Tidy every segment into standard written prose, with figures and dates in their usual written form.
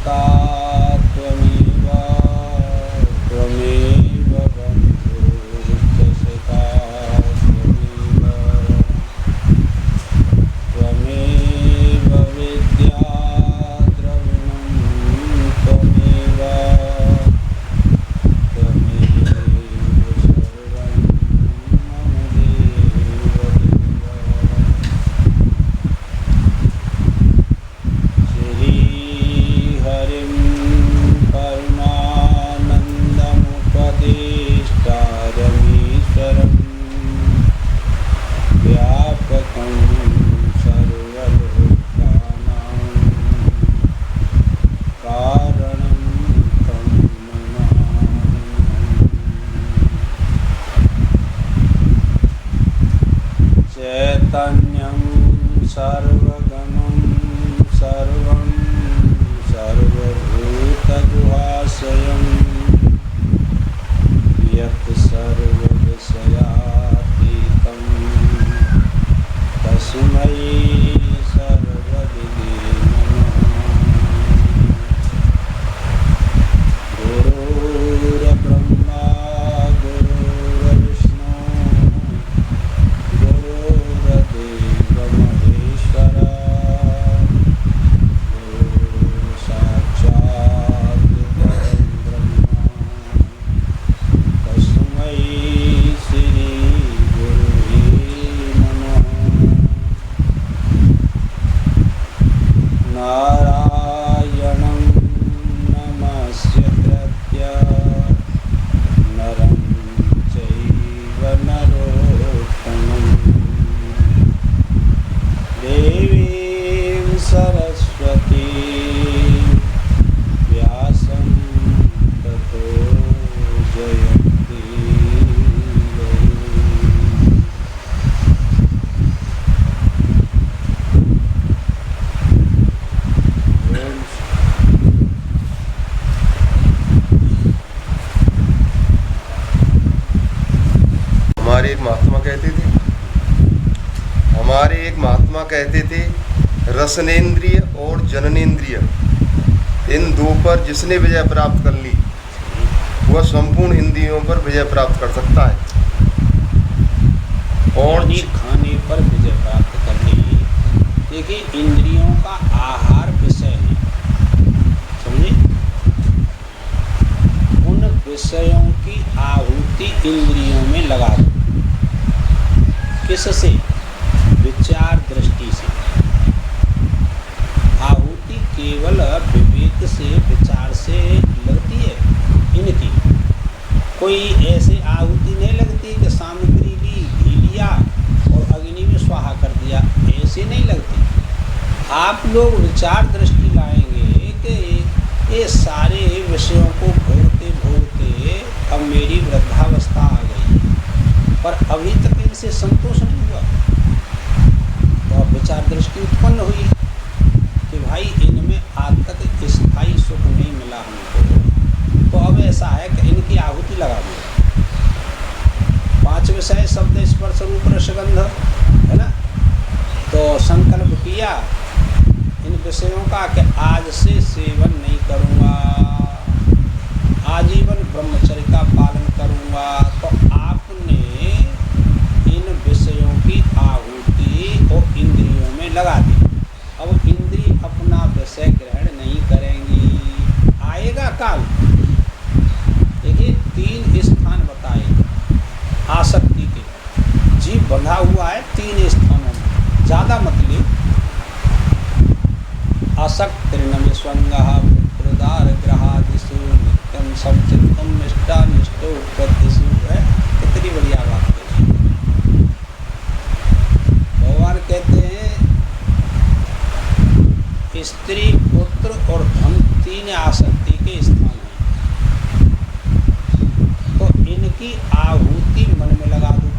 पिता त्वमेव त्वमेव बन्धुश्च सखा त्वमेव विद्या द्रविणं त्वमेव सर्वं मम श्रीहरिं परमानन्दमुपदेष्टारमीश्वरं व्यापकं सर्वलोकानां कारणं तं नमामि। चैतन्यं सर्वगमं सर्वं सर्वभूतगुहाशयं यत् सर्वविषयातीतं तस्मै सर्वविदे नमः। गुरुर्ब्रह्मा गुरुर्विष्णु गुरुर्देवो महेश्वरः साक्षात् परब्रह्म तस्मै श्री गुरुवे नमः। नारायणं नमस्कृत्य नरं चैव नरोत्तमं देवीं सरस्वतीं व्यासं ततो जयन्ती। हमारे एक महात्मा कहते थे रसनेन्द्रिय और जननेन्द्रिय इन दो पर जिसने विजय प्राप्त कर ली वह संपूर्ण इंद्रियों पर विजय प्राप्त कर सकता है। और खाने पर विजय प्राप्त कर ली। देखिए इंद्रियों का आहार विषय है, समझे। उन विषयों की आहुति इंद्रियों में लगा दो। किससे? विचार दृष्टि से। आहुति केवल विवेक से विचार से लगती है इनकी। कोई ऐसे आहुति नहीं लगती कि सामग्री ली घी लिया और अग्नि में स्वाहा कर दिया, ऐसे नहीं लगती। आप लोग विचार दृष्टि लाएंगे कि ये सारे विषयों को भोगते भोगते अब मेरी वृद्धावस्था आ गई, पर अभी तक इनसे संतोष नहीं हुआ। तो अब विचार दृष्टि उत्पन्न हुई कि भाई इनमें आज तक स्थायी सुख नहीं मिला हमको, तो अब ऐसा है कि इनकी आहुति लगा दो। 5 विषय शब्द स्पर्श रूप रसगंध है ना। तो संकल्प किया इन विषयों का कि आज से सेवन नहीं करूँगा, आजीवन ब्रह्मचर्य का पालन करूँगा। तो आपने इन विषयों की आहुति और इंद्रियों में लगा दी। अब इंद्रिय अपना विषय ग्रहण नहीं करेंगी, आएगा काल। देखिए 3 स्थान बताए आसक्ति के। जीव बंधा हुआ है 3 स्थानों में, ज़्यादा मत ले। आसक्तिर्नम स्वंगः पुत्रदार ग्रहादिषु नित्यं संचित्तं निष्ठानिष्ठो उपपत्तिषु है। कितनी बढ़िया बात है। भगवान कहते हैं स्त्री पुत्र और धन 3 आसक्ति के स्थान हैं। तो इनकी आहुति मन में लगा दो।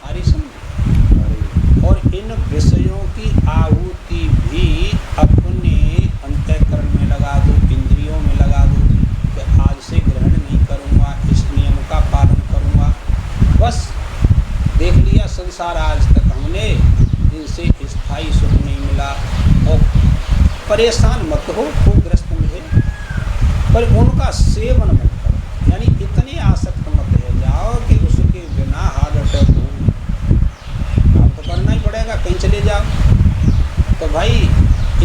हरी समझ। और इन विषयों की आहुति भी अपने अंतःकरण में लगा दो, इंद्रियों में लगा दो कि आज से ग्रहण नहीं करूँगा, इस नियम का पालन करूँगा। बस देख लिया संसार आज तक हमने इनसे स्थायी सुख नहीं मिला। और परेशान मत हो, ग्रस्त मिले, पर उनका सेवन मत करो। यानी इतने आसक्त मत हो जाओ कि उसके बिना हार्ट अटैक हो। आप तो करना ही पड़ेगा, कहीं चले जाओ। तो भाई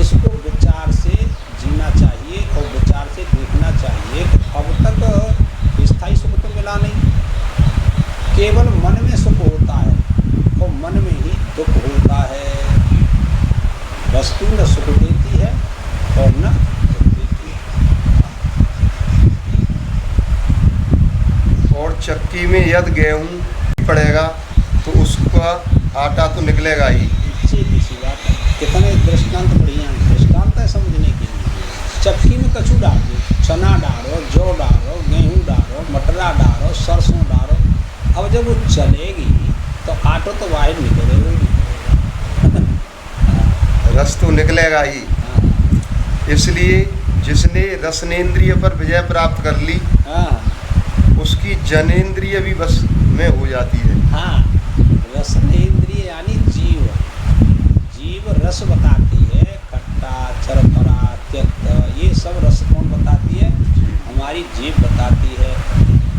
इसको विचार से जीना चाहिए और विचार से देखना चाहिए कि अब तक स्थायी सुख तो मिला नहीं, केवल मन में सुख होता है और मन में ही दुख होता है। वस्तु न सुख देती है और न दुख देती है। और चक्की में यदि गेहूँ पड़ेगा तो उसका आटा तो निकलेगा ही। सीधी सी बात है। कितने दृष्टांत बढ़िया हैं, दृष्टांत है समझने के लिए। चक्की में कछु डालो, चना डालो, जौ डालो, गेहूँ डालो, मटरा डालो, सरसों डालो, अब जब वो चलेगी तो आटो तो बाहर निकलेगा ही। रस तो निकलेगा ही। इसलिए जिसने रसनेन्द्रिय पर विजय प्राप्त कर ली, उसकी जनेन्द्रिय भी बस में हो जाती है। हाँ, रसनेन्द्रिय यानी जीव। जीव रस बताती है, खट्टा, चरपरा, त्यक्त, ये सब रस कौन बताती है? हमारी जीभ बताती है।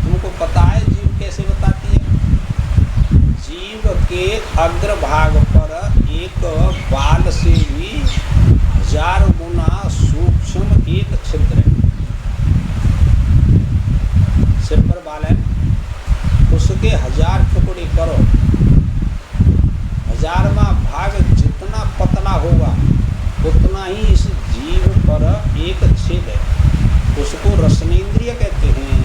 तुमको पता है जीभ कैसे बताती है? जीभ के अग्रभाग पर एक बाल से भी 1000 गुना सूक्ष्म एक छिद्र है। सिर पर बाल है, उसके 1000 टुकड़े करो, 1000वां भाग जितना पतला होगा उतना ही इस जीव पर एक छेद है, उसको रसनेन्द्रिय कहते हैं।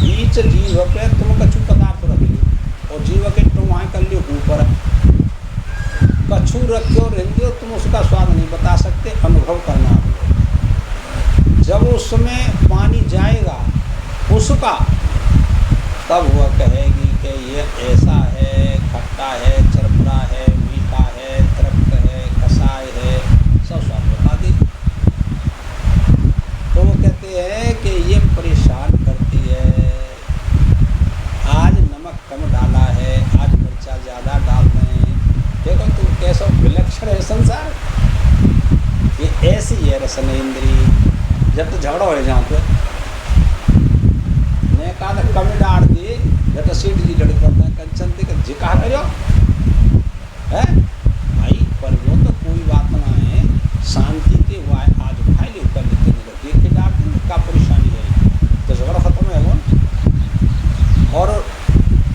बीच जीव पे तुम कछु पदार्थ रख लो और जीव के तुम वहाँ कर लियो ऊपर, कछु रखो रहते हो, तुम उसका स्वाद नहीं बता सकते, अनुभव करना होगा। जब उसमें पानी जाएगा उसका, तब वह कहेगी कि ये ऐसा है, खट्टा है, चरपरा है, मीठा है, तृप्त है, कसाय है, सब स्वाद बता दी। तो वो कहते हैं कि ये परेशान करती है, आज नमक कम डाला है, आज मिर्चा ज़्यादा डाल दें। देखो तुम कैसा विलक्षण है संसार। ये ऐसी है रसनेन्द्रिय। जब तो झगड़ा हो जहाँ पे ने कहा कम डाल दे, जब सीट जी लड़ पड़ता है कंचन दे जी कहा करो है भाई, पर वो तो कोई बात ना है, शांति के हुआ है, आज खाई ले कर लेते हैं, देख के डाल दें, क्या परेशानी है, तो झगड़ा खत्म है वो। और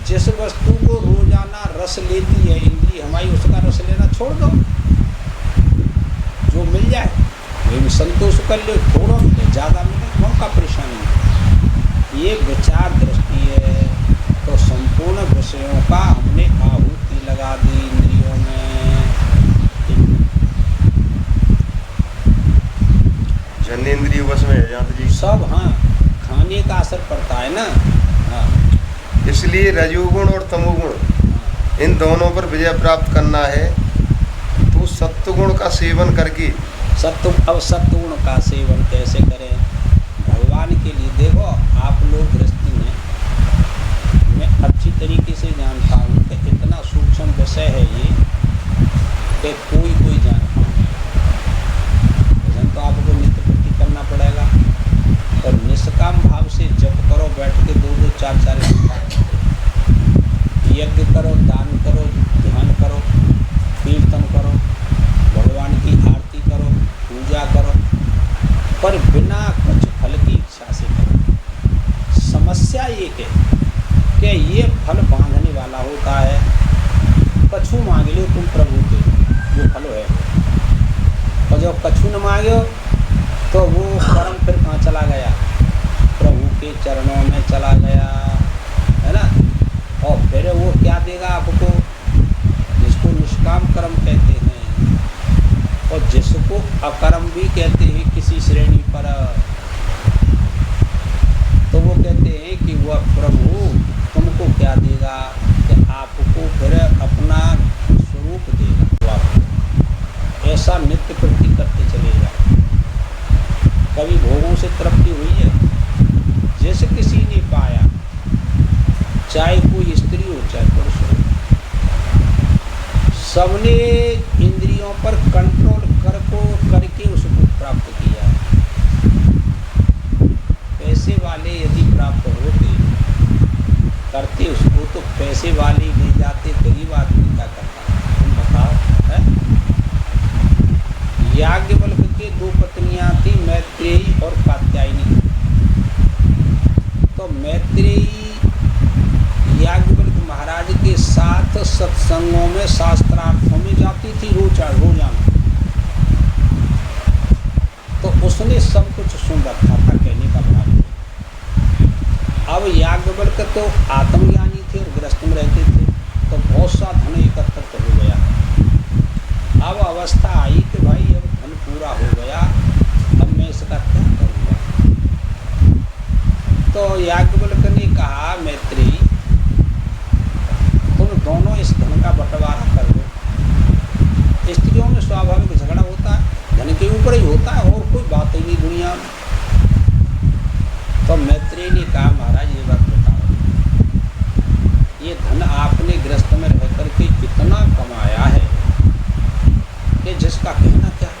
जिस वस्तु को रोजाना रस लेती है इंद्रिय हमारी, उसका रस लेना छोड़ दो, जो मिल जाए वही संतोष कर लो, थोड़ा मिले ज़्यादा मिले कौन का परेशानी है। ये विचार दृष्टि है। तो संपूर्ण विषयों का हमने आहुति लगा दी इंद्रियों में। जनेन्द्रिय वश में है जात जी सब। हाँ, खाने का असर पड़ता है ना। हाँ, इसलिए रजोगुण और तमोगुण इन दोनों पर विजय प्राप्त करना है तो सत्वगुण का सेवन करके। अब सत्वगुण का सेवन कैसे करें भगवान के लिए? देखो आप लोग गृहस्थी में, मैं अच्छी तरीके से जानता हूँ कि इतना सूक्ष्म विषय है ये कि कोई जानता है। भजन तो आपको नित्य प्रति करना पड़ेगा और निष्काम भाव से जप करो, बैठ के 2-2, 4-4 यज्ञ करो, दान करो, ध्यान करो, कीर्तन करो, भगवान की आरती करो, पूजा करो, पर बिना कुछ फल की इच्छा से करो। समस्या ये कि ये फल बांधने वाला होता है। कछु मांग लो तुम प्रभु के, जो फल है, और जब कछु न मांगो तो वो कर्म फिर कहाँ चला गया? प्रभु के चरणों में चला गया, है ना। और फिर वो क्या देगा आपको? जिसको निष्काम कर्म कहते हैं और जिसको अकर्म भी कहते हैं किसी श्रेणी पर, तो वो कहते हैं कि वह प्रभु तुमको क्या देगा? कि आपको फिर अपना स्वरूप देगा। वो आपको ऐसा नित्य प्रति करते चले जाओ। कभी भोगों से तृप्ति हुई है? जैसे किसी ने पाया, चाहे कोई स्त्री हो चाहे पुरुष हो, सबने इंद्रियों पर कंट्रोल पैसे वाले ले जाते, गरीब आदमी क्या करता, तुम बताओ है? याज्ञवल्क्य के दो पत्नियां थी, मैत्रेयी और कात्यायनी। तो मैत्रेयी याज्ञवल्क्य महाराज के साथ सत्संगों में, शास्त्रार्थों में जाती थी रोजाना। तो उसने सब कुछ सुन रखा था, कहने का भाव। अब याज्ञवल्क्य तो आत्मज्ञानी थे और गृहस्थ में रहते थे, तो बहुत सा धन एकत्रित हो गया। अब अवस्था आई कि भाई अब धन पूरा हो गया, अब मैं इसका क्या करूँगा। तो याज्ञवल्क्य ने कहा, मैत्रेयी तुम दोनों इस धन का बंटवारा कर लो। स्त्रियों में स्वाभाविक झगड़ा होता है, धन के ऊपर ही होता है, और कोई बात ही नहीं दुनिया में। तो मैत्रेयी ने कहा, महाराज ये बात बताओ, ये धन आपने गृहस्थ में रह करके इतना कमाया है कि जिसका कहना क्या,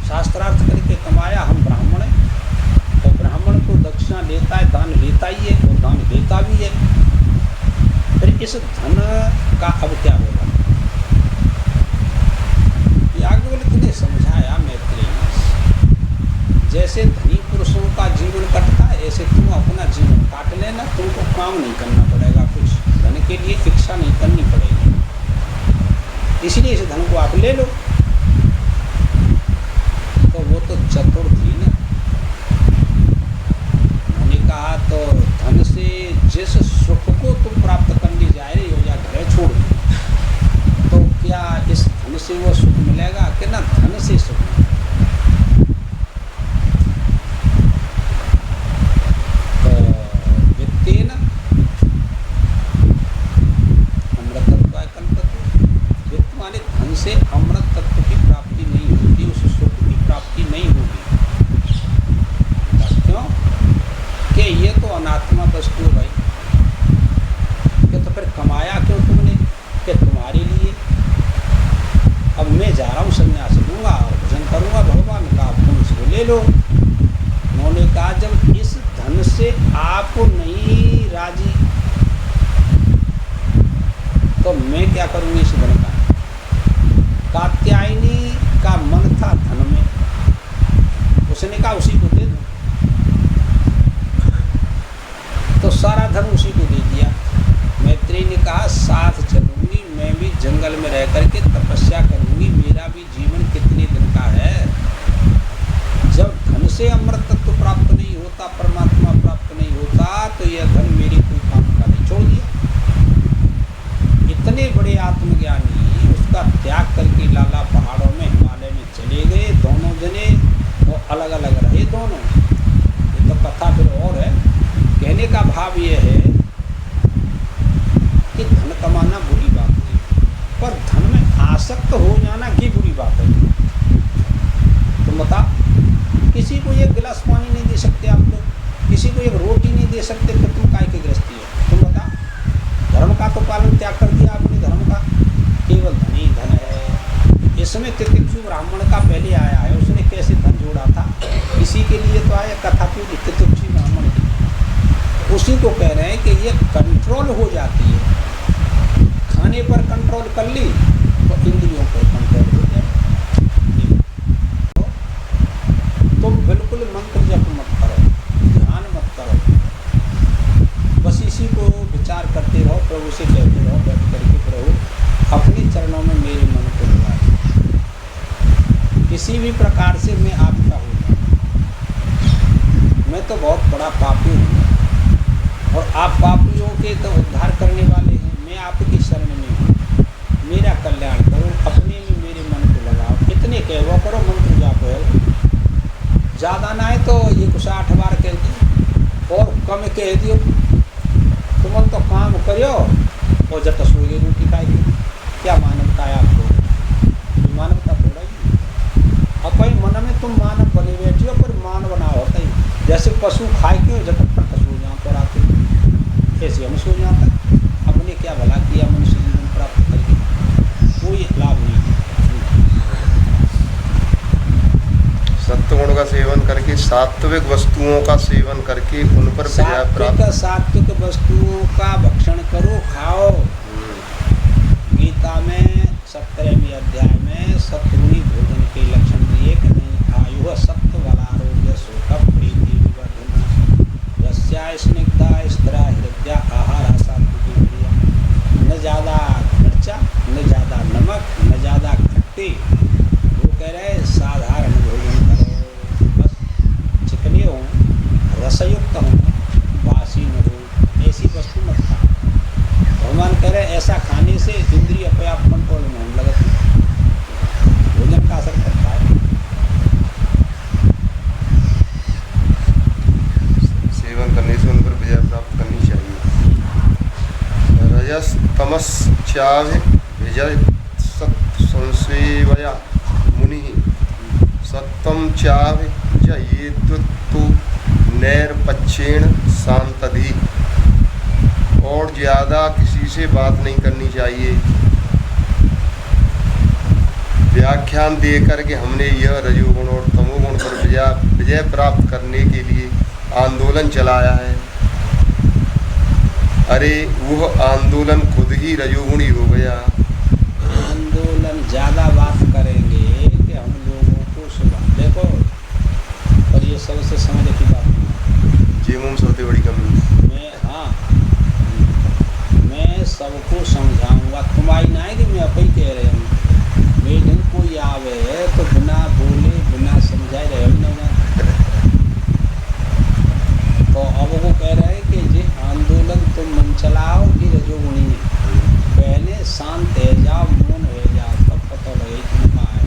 शास्त्रार्थ करके कमाया। हम ब्राह्मण हैं, और ब्राह्मण को दक्षिणा लेता है, दान लेता ही है, और दान देता भी है। फिर इस धन का अब क्या होगा। याज्ञवल्क्य ने समझाया, मैत्रेयी जैसे धनी पुरुषों का जीवन कटता है, ऐसे तुम अपना जीवन काट लेना, तुमको काम नहीं करना पड़ेगा, कुछ धन के लिए इच्छा नहीं करनी पड़ेगी, इसलिए इस धन को आप ले लो। तो वो तो चतुर थी ना, उन्होंने कहा तो धन से जिस सुख को तुम प्राप्त करने जा रहे हो, या घर छोड़ दो, तो क्या इस धन से वो सुख मिलेगा कि ना धन से सुख मिलेगा। से अमृत तत्व की प्राप्ति नहीं होती, उस सुख की प्राप्ति नहीं होगी। क्यों? कि ये तो अनात्मा वस्तु है भाई। कि तो फिर कमाया क्यों तुमने? कि तुम्हारे लिए। अब मैं जा रहा हूँ, संन्यास लूँगा और भजन करूँगा भगवान का, तुम इसको ले लो। उन्होंने कहा जब इस धन से आप नहीं राजी, तो मैं क्या करूँगी इस धन का। कात्यायनी का मन था धन में, उसने कहा उसी को दे दो, तो सारा धन उसी को दे दिया। मैत्रेयी ने कहा साथ चलूंगी, मैं भी जंगल में रह करके तपस्या करूंगी, मेरा भी जीवन कितने दिन का है। जब धन से अमृत तत्व प्राप्त नहीं होता, परमात्मा प्राप्त नहीं होता, तो यह धन मेरे कोई काम का नहीं। छोड़ दिया। इतने बड़े आत्मज्ञानी उसका त्याग करके लाला पहाड़ों में, हिमालय में चले गए, दोनों जने, और अलग अलग रहे दोनों। ये तो कथा फिर और है। कहने का भाव ये है कि धन कमाना बुरी बात नहीं, पर धन में आसक्त हो जाना की बुरी बात है। तुम बता, किसी को एक गिलास पानी नहीं दे सकते आप लोग, किसी को एक रोटी नहीं दे सकते, फिर तुम काय की गृहस्थी हो। तुम बता, धर्म का तो पालन त्याग कर दिया आपने, धर्म का केवल धन ही धन है। इसमें तितिक्षु ब्राह्मण का पहले आया है, उसने कैसे धन जोड़ा था, इसी के लिए तो आया कथा क्यों तितिक्षु ब्राह्मण की। उसी को कह रहे हैं कि ये कंट्रोल हो जाती है। खाने पर कंट्रोल कर ली तो इंद्रियों पर कंट्रोल हो जाए। तुम बिल्कुल मंत्र जप मत करो, ध्यान मत करो, बस इसी को विचार करते रहो, प्रभु से कहते रहो बैठ करके, प्रभु अपने चरणों में मेरे मन को लगा, किसी भी प्रकार से मैं आपका हूँ। मैं तो बहुत बड़ा पापी हूँ और आप पापियों के तो उद्धार करने वाले हैं। मैं आपकी शरण में हूँ, मेरा कल्याण करो, अपने में मेरे मन को लगाओ। इतने कहो करो, मंत्र जाप है। ज़्यादा ना है तो 108 बार कह दियो, और कम कह दियो। तुम तो काम करो और जब सोए रोटी खाएगी। क्या मानवता है आपको? मानवता थोड़ा ही। अब कोई मन में तुम मानव बने बैठे हो, पर मान बना होता ही। जैसे पशु खाए क्यों जब तक सो जाओ पर आते, ऐसे हम सो जाता है। अपने क्या भला किया मनुष्य जीवन प्राप्त करके, कोई लाभ नहीं। सत्वगुण का सेवन करके सात्विक वस्तुओं का सेवन करके उन पर विजय प्राप्त। सात्विक वस्तुओं का भक्षण करो, खाओ। गीता में 17वें अध्याय में सत्वगुणी भोजन के लक्षण दिए कि नहीं, आयु सत्व बल आरोग्य सुख प्रीति विवर्धन रस्या स्निग्धा स्थिरा हृदया आहार सात्विकी क्रिया। न ज़्यादा मिर्चा, न ज़्यादा नमक, न ज़्यादा खट्टी। वो कह रहे साधारण भोजन करो, बस चिकने हों, रसयुक्त हों, बासी न हो, ऐसी वस्तु मत खाओ। भगवान कह रहे ऐसा खाने से इंद्रिय अपने आप कंट्रोल में होने लगती है, भोजन का असर करता है। सेवन करने से उन पर विजय प्राप्त करनी चाहिए। रजस तमस चाव विजय सत् संसेवया मुनि सत्तम चाव जयेतु नैरपक्षेण शांतधि। और ज़्यादा किसी से बात नहीं करनी चाहिए। व्याख्यान दे करके हमने यह रजोगुण और तमोगुण पर विजय प्राप्त करने के लिए आंदोलन चलाया है। अरे वह आंदोलन खुद ही रजोगुणी हो गया। आंदोलन ज़्यादा बात करेंगे कि हम लोगों को सुबह देखो, पर ये सबसे समझ की बात नहीं। जेमुम सबसे बड़ी कमी। मैं सबको समझाऊंगा, तुम्हारी ना है कि मैं अपन कह रहे हूँ। मेरे दिन कोई आवे तो बिना बोले बिना समझाए रहे ना। तो अब वो कह रहे हैं कि ये आंदोलन तुम मन चलाओ कि रजोगुणी है। पहले शांत है जाओ, मौन हो जाओ, तब पता लगे तुम कहाँ है।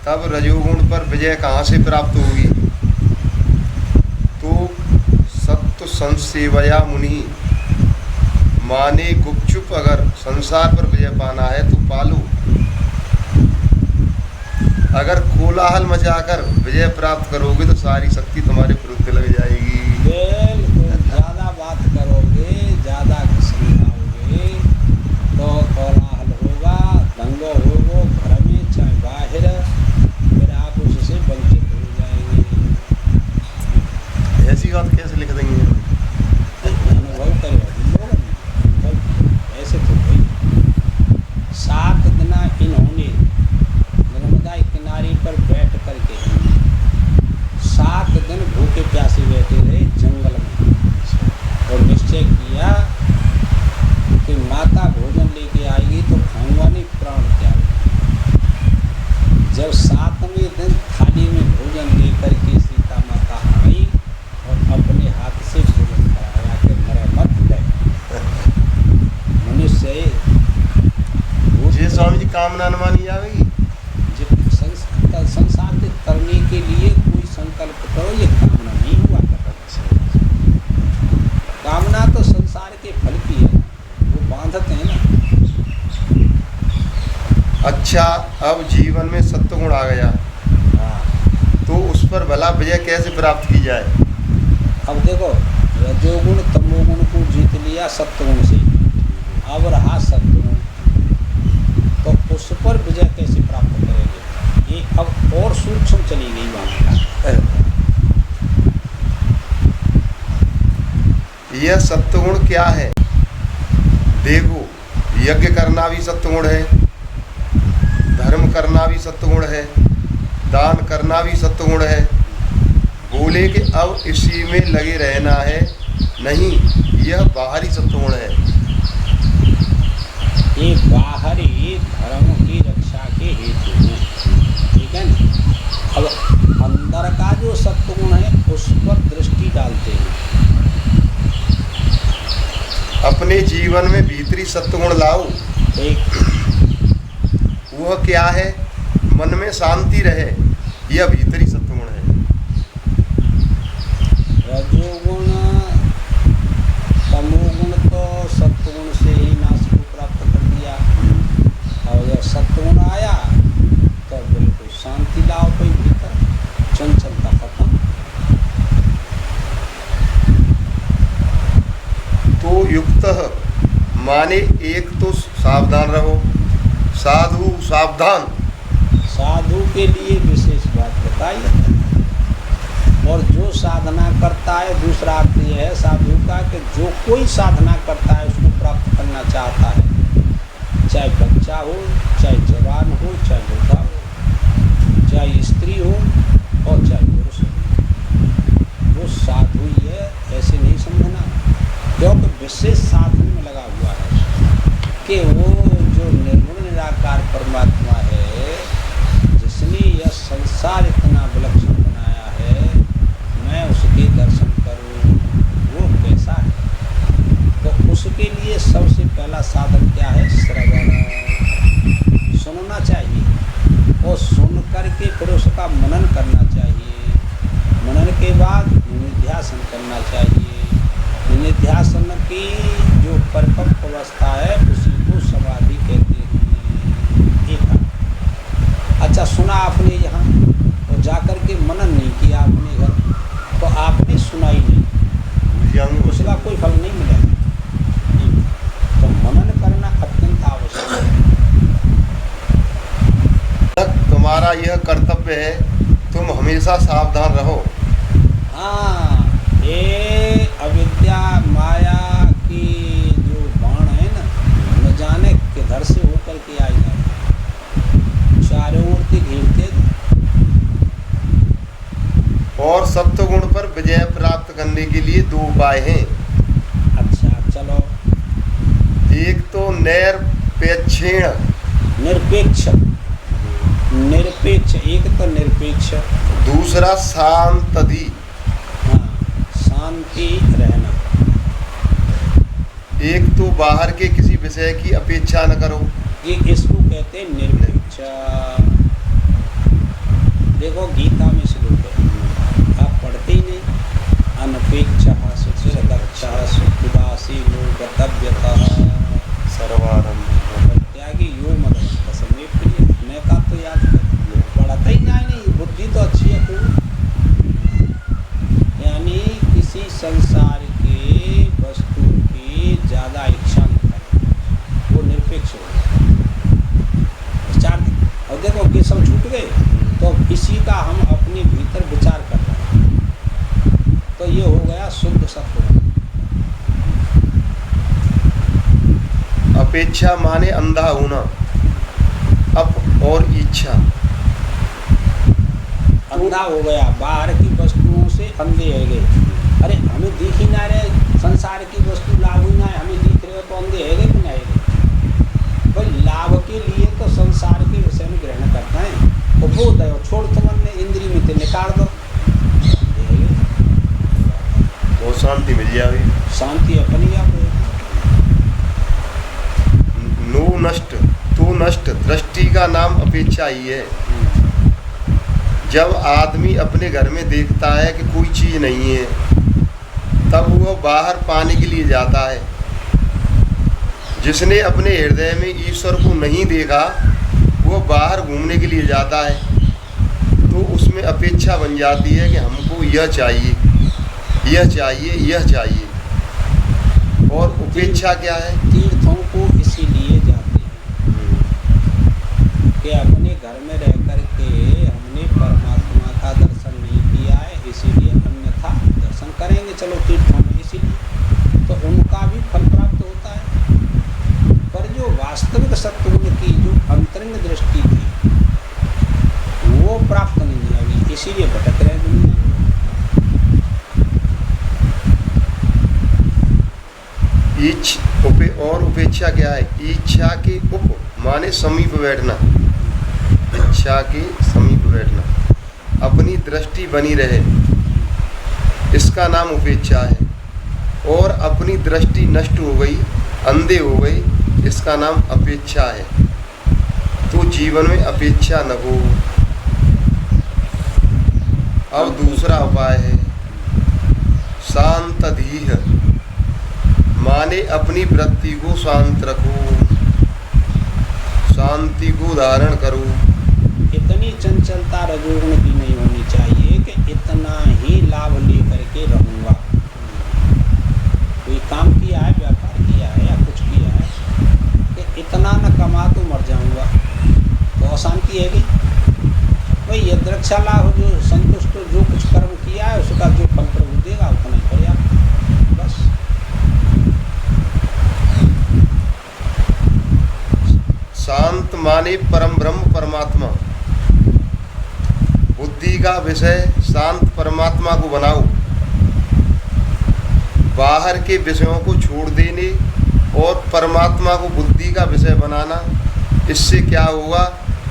तब रजोगुण पर विजय कहाँ से प्राप्त होगी? तो सत्व संसेवया मुनि, माने गुपचुप अगर संसार पर विजय पाना है तो पालो। अगर कोलाहल मचाकर विजय प्राप्त करोगे तो सारी शक्ति तुम्हारे विरुद्ध लग जाएगी। बिल्कुल, ज़्यादा बात करोगे, ज़्यादा समझाओगे तो कोलाहल होगा, दंगो होगा घर में चाहे बाहर, फिर आप उससे वंचित हो जाएंगे। ऐसी बात कैसे लिख देंगे? अनुभव करो ऐसे तो भाई 7 दिन इन्होंने नर्मदा किनारे पर बैठ करके 7 दिन भूखे प्यासे बैठे रहे जंगल में, और निश्चय किया कि माता भोजन लेके आएगी तो खाऊंगा नहीं, प्राण त्याग। जब 7वें दिन थाली में भोजन लेकर के सीता माता आई और अपने हाथ से भोजन कराया कि मरे मत गए मनुष्य। जी स्वामी जी, कामना न मानी जाएगी। संसार के करने के लिए कोई संकल्प करो, ये कामना नहीं हुआ करता। कामना तो संसार के फल की है, वो बांधते हैं ना। अच्छा, अब जीवन में सत्वगुण आ गया तो उस पर भला विजय कैसे प्राप्त की जाए? अब देखो, रजोगुण तमोगुण को जीत लिया सत्वगुण से, अब रहा सत्वगुण, तो उस पर विजय कैसे प्राप्त करेंगे? ये अब और सूक्ष्म चली गई बात। यह सत्वगुण क्या है? देखो, यज्ञ करना भी सत्वगुण है, धर्म करना भी सत्वगुण है, दान करना भी सत्वगुण है। बोले कि अब इसी में लगे रहना है, नहीं, यह बाहरी सत्वगुण है। ये बाहरी धर्म की रक्षा के हेतु है, ठीक है ना। अब अंदर का जो सत्वगुण है उस पर दृष्टि डालते हैं। अपने जीवन में भीतरी सत्वगुण लाओ। वह क्या है? मन में शांति रहे, यह भीतरी सत्वगुण है। रजोगुण तमोगुण तो सत्वगुण से ही नाश को प्राप्त कर दिया, और जब सत्वगुण आया तो बिल्कुल शांति लाओ कोई भीतर, चंचलता खत्म। तो युक्त माने एक तो सावधान रहो, साधु सावधान, साधु के लिए विशेष बात बताई। और जो साधना करता है, दूसरा अर्थ यह है साधु का कि जो कोई साधना करता है उसको प्राप्त करना चाहता है, चाहे बच्चा हो, चाहे जवान हो, चाहे बूढ़ा हो, चाहे स्त्री हो और चाहे पुरुष हो, वो साधु ही है, ऐसे नहीं समझना। क्योंकि विशेष साधन में लगा हुआ है कि वो जो निर्गुण निराकार परमात्मा है, जिसने यह संसार इतना विलक्षण बनाया है, मैं उसके दर्शन करूं, वो कैसा है। तो उसके लिए सबसे पहला साधन क्या है? श्रवण, सुनना चाहिए और सुन करके फिर उसका मनन करना चाहिए। मनन के बाद निध्यासन करना चाहिए। निध्यासन की जो परिपक्व अवस्था है उसी को समाधि कहते हैं। एक अच्छा सुना आपने यहाँ और जाकर के मनन नहीं किया अपने घर, तो आपने सुना ही नहीं, उसका कोई फल नहीं मिलेगा। तो मनन करना अत्यंत आवश्यक है। तुम्हारा यह कर्तव्य है, तुम हमेशा सावधान रहो। हाँ, ये अविद्या माया की जो बाण है ना, न जाने किधर से होकर के आई जाए, चारों ओर से घेरते। और सत्वगुण पर विजय प्राप्त करने के लिए दो उपाय हैं। अच्छा चलो। एक तो निरपेक्षेण, निरपेक्ष, निरपेक्ष, एक तो निरपेक्ष, दूसरा शांतधि। हाँ, शांति रहना। एक तो बाहर के किसी विषय की अपेक्षा न करो, ये इसको कहते हैं निरपेक्ष। देखो गीता में श्लोक है, आप पढ़ते ही नहीं। अनपेक्षः सुचिरदक्षः सुखुदासीनो गतव्यतः सर्वारंभ त्यागी यो मदन समय प्रिय। मैं का तो याद कर, पढ़ता ही नहीं, बुद्धि तो अच्छी है खूब। यानी किसी संसार के वस्तु की ज़्यादा इच्छा नहीं करें, वो निरपेक्ष हो। विचार, और देखो कि सब छूट गए तो इसी का हम अपने भीतर विचार कर रहे हैं, तो ये हो गया शुद्ध सत्व। अपेक्षा माने अंधा होना, अप और इच्छा। अंधा हो गया, बाहर की वस्तुओं से अंधे हो गए। अरे हमें दिख ही ना रहे, संसार की वस्तु लाभ ही ना है, हमें दिख रहे हो तो अंधे है कि नहीं है? भाई लाभ के लिए तो संसार के विषय में ग्रहण करता है, और वो दो छोड़ तुमन ने इंद्री में ते निकाल दो, बहुत शांति मिल जाएगी। शांति अपनी आप होगी। नो नष्ट तो नष्ट, दृष्टि का नाम अपेक्षा ही है। जब आदमी अपने घर में देखता है कि कोई चीज़ नहीं है, तब वह बाहर पाने के लिए जाता है। जिसने अपने हृदय में ईश्वर को नहीं देखा, वह बाहर घूमने के लिए जाता है। तो उसमें अपेक्षा बन जाती है कि हमको यह चाहिए, यह चाहिए, यह चाहिए। और उपेक्षा क्या है? तीर्थों को इसीलिए जाते हैं कि अपने घर में रह कर के हमने परमात्मा का दर्शन नहीं किया है, इसीलिए अन्यथा दर्शन करेंगे, चलो तीर्थों में, इसीलिए तो उनका भी फल प्राप्त होता है। पर जो वास्तविक सत्वगुण की जो अंतरंग दृष्टि थी, वो प्राप्त नहीं होगी, इसीलिए भटक रहे दुनिया में। और उपेक्षा क्या है? इच्छा के उप माने समीप बैठना, इच्छा के समीप बैठना, अपनी दृष्टि बनी रहे, इसका नाम उपेक्षा है। और अपनी दृष्टि नष्ट हो गई, अंधे हो गई, इसका नाम अपेक्षा है। तो जीवन में अपेक्षा न हो। अब दूसरा उपाय है शांतधीः, माने अपनी वृत्ति को शांत रखो, शांति को धारण करो। इतनी चंचलता रजोगुण की नहीं होनी चाहिए कि इतना ही लाभ लेकर के रहूँगा। कोई काम किया है, व्यापार किया है या कुछ किया है, कि इतना न कमा तो मर जाऊँगा, तो अशांति है कि वही ये द्रक्षाला हो, जो संतुष्ट हो, जो कुछ कर्म किया है उसका जो फल प्रभु देगा उतना ही पर्याप्त, बस। शांत माने परम ब्रह्म परमात्मा। बुद्धि का विषय शांत परमात्मा को बनाओ। बाहर के विषयों को छोड़ देने और परमात्मा को बुद्धि का विषय बनाना, इससे क्या होगा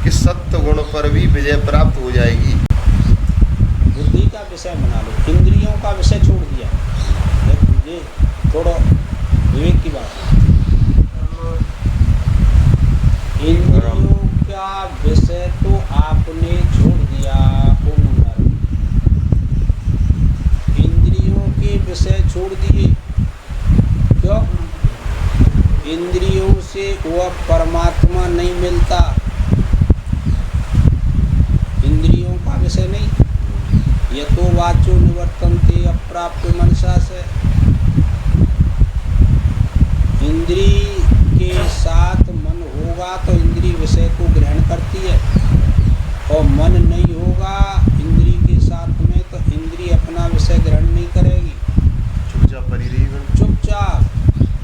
कि सत्य गुण पर भी विजय प्राप्त हो जाएगी। बुद्धि का विषय बना लो, इंद्रियों का विषय छोड़ दिया, ये थोड़ा विवेक की बात है। इंद्रियों का विषय तो आपने छोड़ दिया, इंद्रियों के विषय छोड़ दिए, क्यों? इंद्रियों से वह परमात्मा नहीं मिलता, इंद्रियों का विषय नहीं। ये तो वाचो निवर्तन्ते अप्राप्य मनसा से, इंद्री के साथ मन होगा तो इंद्री विषय को ग्रहण करती है, और मन नहीं होगा इंद्री के साथ में तो इंद्री अपना विषय ग्रहण नहीं करेगी, चुपचाप पड़ी रहेगी, चुपचाप,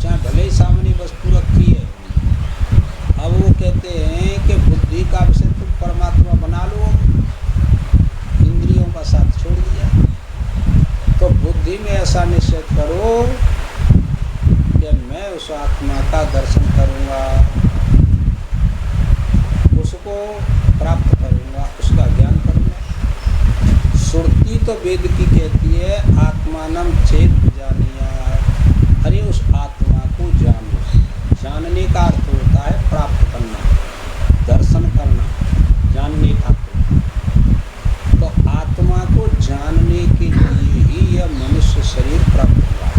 चाहे भले ही सामने वस्तु रखी है। अब वो कहते हैं कि बुद्धि का विषय तुम परमात्मा बना लो, इंद्रियों का साथ छोड़ दिया, तो बुद्धि में ऐसा निश्चय करो कि मैं उस आत्मा का दर्शन करूंगा, उसको प्राप्त करूंगा, उसका ज्ञान करूंगा। श्रुति तो वेद की कहती है आत्मानम चेत जानिया, अरे उस आत्मा को जानो। जानने का अर्थ होता है प्राप्त करना, दर्शन करना, जानने का। तो आत्मा को जानने के लिए ही यह मनुष्य शरीर प्राप्त हुआ है।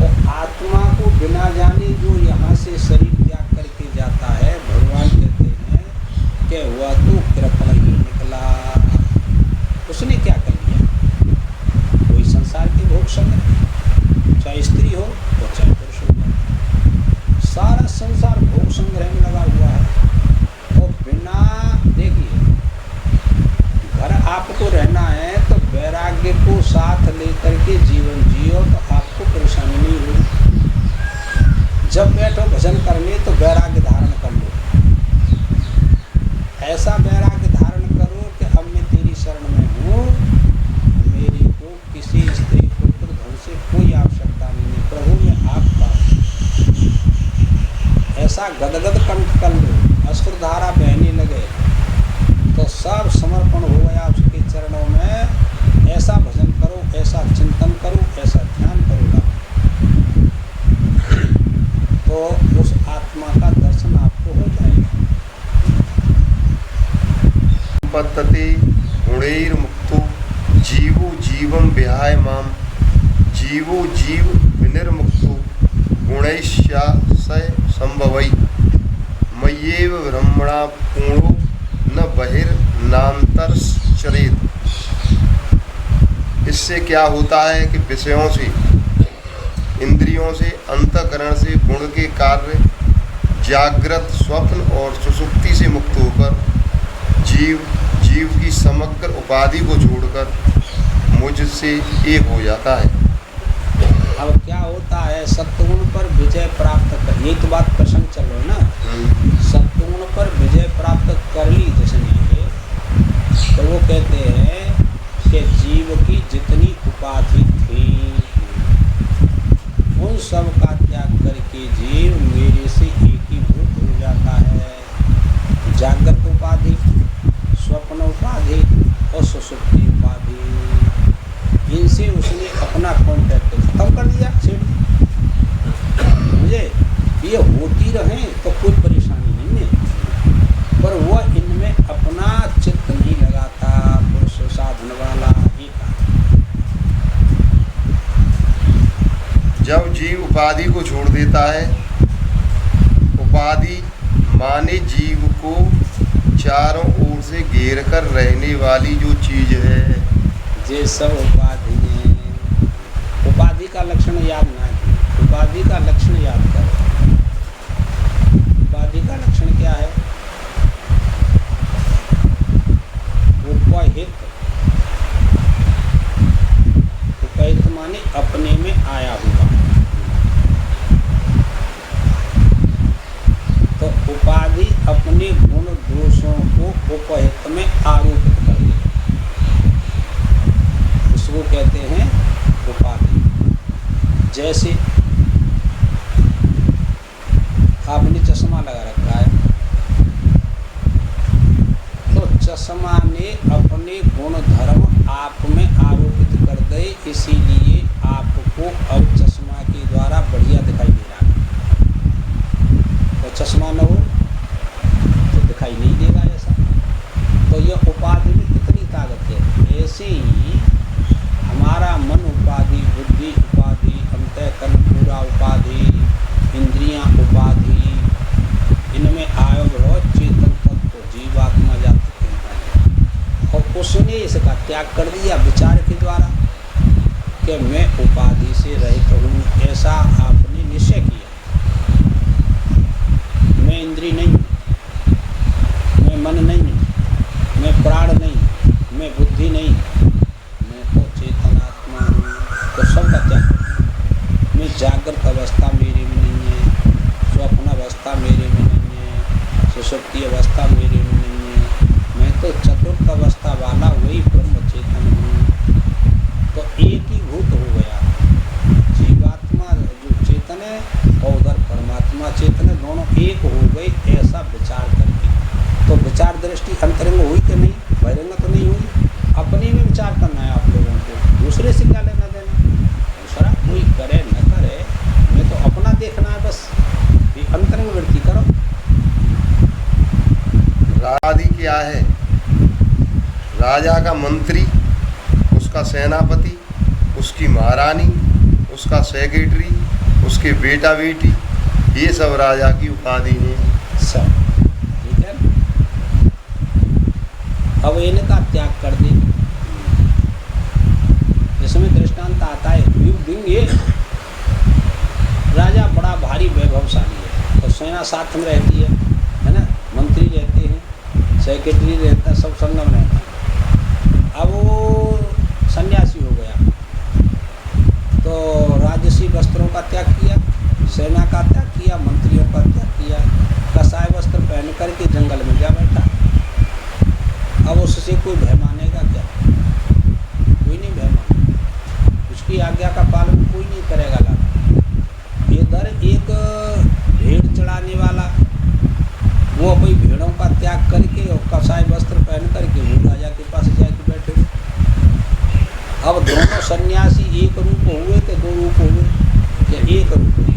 और आत्मा को बिना जाने जो यहाँ से शरीर त्याग करके जाता है, भगवान कहते हैं कि वह तो कृपण ही निकला। उसने क्या कर लिया? कोई संसार के भोग संग्रह, चाहे स्त्री हो और चाहे पुरुष हो, सारा संसार भोग संग्रह में लगा हुआ है। और बिना, देखिए, घर आपको रहना है तो वैराग्य को साथ लेकर के जीवन जियो तो आपको परेशानी नहीं होगी। जब बैठो भजन करने तो वैराग्य धारण कर लो, ऐसा वैराग्य धारण करो कि अब मैं तेरी शरण में हूँ, मेरे को किसी स्त्री पुत्र धन से कोई आवश्यकता नहीं है, प्रभु मैं आपका हूँ। ऐसा गदगद कंठ कर लो, अश्रुधारा बहने लगे तो सब समर्पण हो गया उसके चरणों में। ऐसा भजन करो, ऐसा चिंतन करो, ऐसा ध्यान करो, तो उस आत्मा का दर्शन आपको हो जाएगा। पद्धति गुणैर मुक्तो जीवो जीवम विहाय माम, जीवो जीव विनिर्मुक्तो गुणैश्यासय संभवै, मय्येव ब्रह्मणा पूर्णो न बहिर्नान्तरश्चरेत्। इससे क्या होता है कि विषयों से, इंद्रियों से, अंतःकरण से, गुण के कार्य, जागृत, स्वप्न और सुषुप्ति से मुक्त होकर जीव की समग्र उपाधि को छोड़कर मुझसे एक हो जाता है। अब क्या होता है? सत्गुण पर विजय प्राप्त कर, ये तो बात प्रसंग चल रहा है ना। सत्गुण पर विजय प्राप्त कर ली जिसने, तो वो कहते हैं कि जीव की जितनी उपाधि थी उन सब का त्याग करके जीव मेरे से एकीभूत हो जाता है। जागृत उपाधि, स्वप्न उपाधि और सुषुप्ति उपाधि, इनसे उसने अपना कॉन्टैक्ट खत्म कर दिया। मुझे ये होती रहे तो कोई परेशानी नहीं है, पर वह इनमें अपना चित्त नहीं लगाता। पुरुष साधन वाला ही का, जब जीव उपाधि को छोड़ देता है, उपाधि माने जीव को चारों ओर से घेर कर रहने वाली जो चीज है, ये सब उपाधि है। उपाधि का लक्षण याद ना है, उपाधि का लक्षण याद करो। उपाधि का लक्षण क्या है? जैसे आपने चश्मा लगा रखा है, तो चश्मा ने अपने गुण धर्म आप में आरोपित कर दे, इसीलिए आपको अब चश्मा के द्वारा बढ़िया दिखाई दे रहा है। तो चश्मा न हो तो दिखाई नहीं देगा ऐसा। तो यह उपाधि में कितनी ताकत है। ऐसे ही हमारा मन उपाधि, बुद्धि उपाधि, अंतःकरण पूरा उपाधि, इंद्रियां उपाधि, इनमें आयोग हो चेतन तत्व जीवात्मा जाति हैं। और उसने इसका त्याग कर दिया विचार के द्वारा कि मैं उपाधि से रहित हूँ, ऐसा आपने निश्चय किया। मैं इंद्रिय नहीं हूँ, मैं मन नहीं हूँ, मैं प्राण नहीं, मैं बुद्धि नहीं, मैं तो चेतनात्मा हूँ। तो सबका त्याग, मैं जागृत अवस्था मेरे में नहीं है, स्वप्न अवस्था मेरे में नहीं है, सुषुप्ति अवस्था मेरे में नहीं है, मैं तो चतुर्थ अवस्था वाला वही ब्रह्म चेतन हूँ। तो एक ही भूत हो गया, जीवात्मा जो चेतन है और उधर परमात्मा चेतन है, दोनों एक हो गए ऐसा विचार करके। तो विचार दृष्टि अंतरंग हुई कि नहीं, बहिरंग तो नहीं हुई। अपने में विचार करना है आप लोगों को, दूसरे से क्या लेना देना। दूसरा कोई करे न करे, मैं तो अपना देखना है बस, ये अंतरंग वृत्ति करो। राजाधि क्या है? राजा का मंत्री, उसका सेनापति, उसकी महारानी, उसका सेक्रेटरी, उसके बेटा बेटी, ये सब राजा की उपाधि है। सब ठीक है। अब इनका त्याग कर दे। इसमें दृष्टांत आता है, ये राजा बड़ा भारी वैभवशाली है, तो सेना साथ में रहती है ना, मंत्री रहते हैं, सेक्रेटरी रहता है, सब संगम रहता है। अब वो सन्यासी हो गया, तो राजसी वस्त्रों का त्याग किया, सेना का त्याग किया, मंत्रियों का त्याग किया, कसाय वस्त्र पहन करके जंगल में जा बैठा। अब उससे कोई भय मानेगा क्या? कोई नहीं भय मानेगा, उसकी आज्ञा का पालन कोई नहीं करेगा। लाला इधर एक भेड़ चढ़ाने वाला, वो अपनी भेड़ों का त्याग करके और कसाय वस्त्र पहन करके वो राजा के पास जाके बैठे। अब दोनों सन्यासी एक रूप हुए कि दो रूप हुए? क्या एक रूप हुए?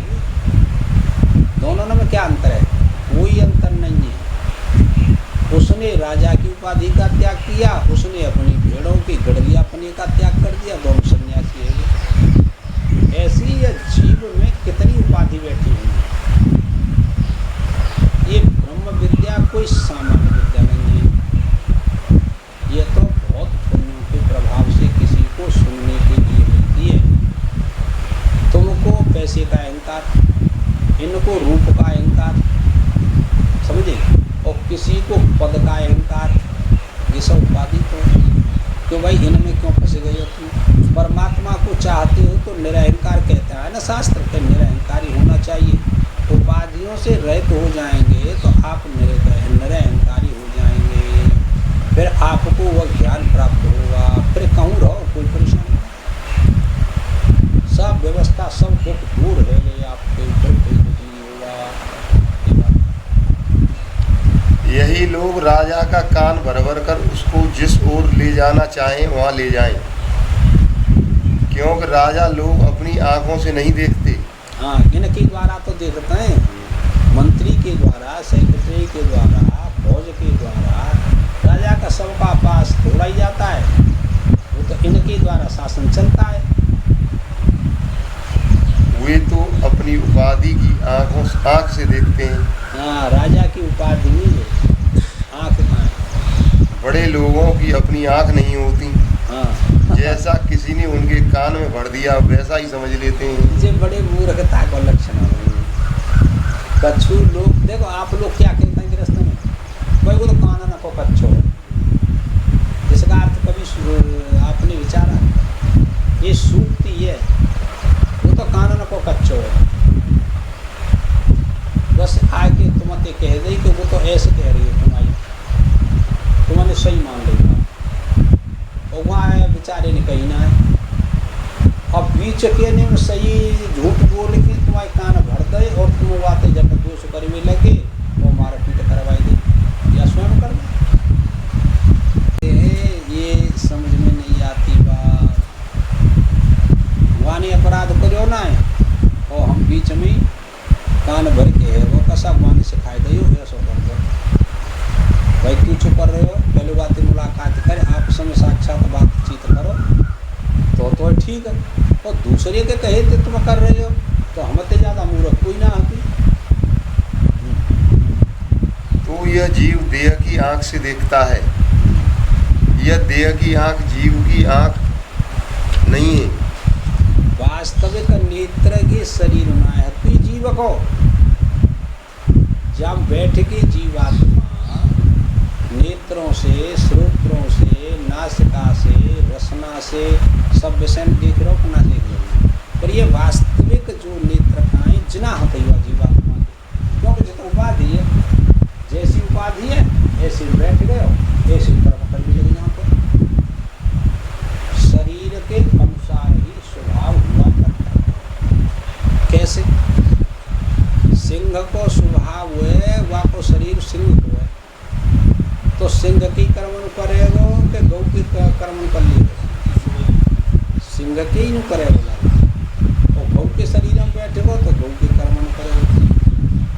दोनों में क्या अंतर है? कोई अंतर नहीं है। उसने राजा की उपाधि का त्याग किया, उसने अपनी भेड़ों की गड़रियापने का त्याग कर दिया, दोनों सन्यासी हो गए। ऐसी जीव में कितनी उपाधि बैठी हुई है। ये ब्रह्म विद्या कोई सामान्य विद्या नहीं है, ये तो बहुत पुण्यों के प्रभाव से किसी को सुनने के लिए मिलती है। तुमको पैसे का अहंकार, इनको रूप का अहंकार, समझे, और किसी को पद का अहंकार, ये सब उपाधि तो क्यों भाई, इनमें क्यों फंसे गए हो तुम? परमात्मा को चाहते हो तो निरअहकार कहता है ना शास्त्र के, निरअहकारी होना चाहिए। उपाधियों से रहित हो जाएंगे तो आप निरअहकारी हो जाएंगे, फिर आपको वह ज्ञान प्राप्त होगा, फिर कहूँ रहो, कोई परेशानी नहीं। सब व्यवस्था, सब दुख दूर रह गए आपके ऊपर, कोई दुख नहीं होगा। यही लोग राजा का कान भर कर उसको जिस ओर ले जाना चाहें वहाँ ले जाएं, क्योंकि राजा लोग अपनी आँखों से नहीं देखते। हाँ, इनके द्वारा तो देखते हैं, मंत्री के द्वारा, सेक्रेटरी के द्वारा, फौज के द्वारा, राजा का सबका पास थोड़ा ही जाता है, वो तो इनके द्वारा शासन चलता है। वे तो अपनी उपाधि की आँख से देखते हैं। हाँ, राजा की उपाधि आँख कहाँ है? बड़े लोगों की अपनी आँख नहीं होती। हाँ, जैसा किसी ने उनके कान में भर दिया वैसा ही समझ लेते हैं। ये बड़े मूर्खता का लक्षण है। कच्छू लोग देखो, आप लोग क्या कहते हैं गृहस्थ में, भाई वो तो कानन को कच्छो है, जिसका अर्थ कभी आपने विचारा? ये सूक्ति है, वो तो कानन को कच्छो है, बस आके तुम्हें कह दे कि वो तो ऐसे कह रही है, तुम्हारे सही मान लेगा, और वहाँ बेचारे ने कही ना है। अब बीच के ने सही झूठ बोल के तुम्हारे कान भर दे और तुम बातें जब दोष करने लगे वो मारा पीट करवाई दे या स्वयं कर ये समझ में नहीं आती बात। वानी अपराध करो ना है और हम बीच में कान भर के है वो कसा वानी सिखाई दे ऐसा कर दो भाई क्यों चुप कर रहे हो, पहले बात मुलाकात करें आपस में साक्षात बातचीत करो तो ठीक है। और दूसरे के कहे थे तुम कर रहे हो तो हमसे ज़्यादा मूर्ख कोई ना आती। तो यह जीव देह की आंख से देखता है, यह देह की आंख जीव की आंख नहीं है। वास्तविक नेत्र के शरीर में है तो जीव को जब बैठ के जीवात्मा नेत्रों से श्रोत्रों से नासिका से रसना से सब विषय देख रहे हो ना देख लो, पर ये वास्तविक जो नेत्र का है जिना होता हुआ जीवात्मा क्योंकि जितना उपाधि है जैसी उपाधि है ऐसे बैठ गए हो ऐसे कर्म करने लगे। यहाँ पर शरीर के अनुसार ही स्वभाव हुआ करता है। कैसे सिंह को स्वभाव हुए वह को शरीर सिंह हुए तो सिंह की कर्मण करेगा कि गौ की कर्मण कर लेगा, सिंह के ही करेगा और गौ के शरीर में बैठेगा तो गौ की कर्मण करेगा।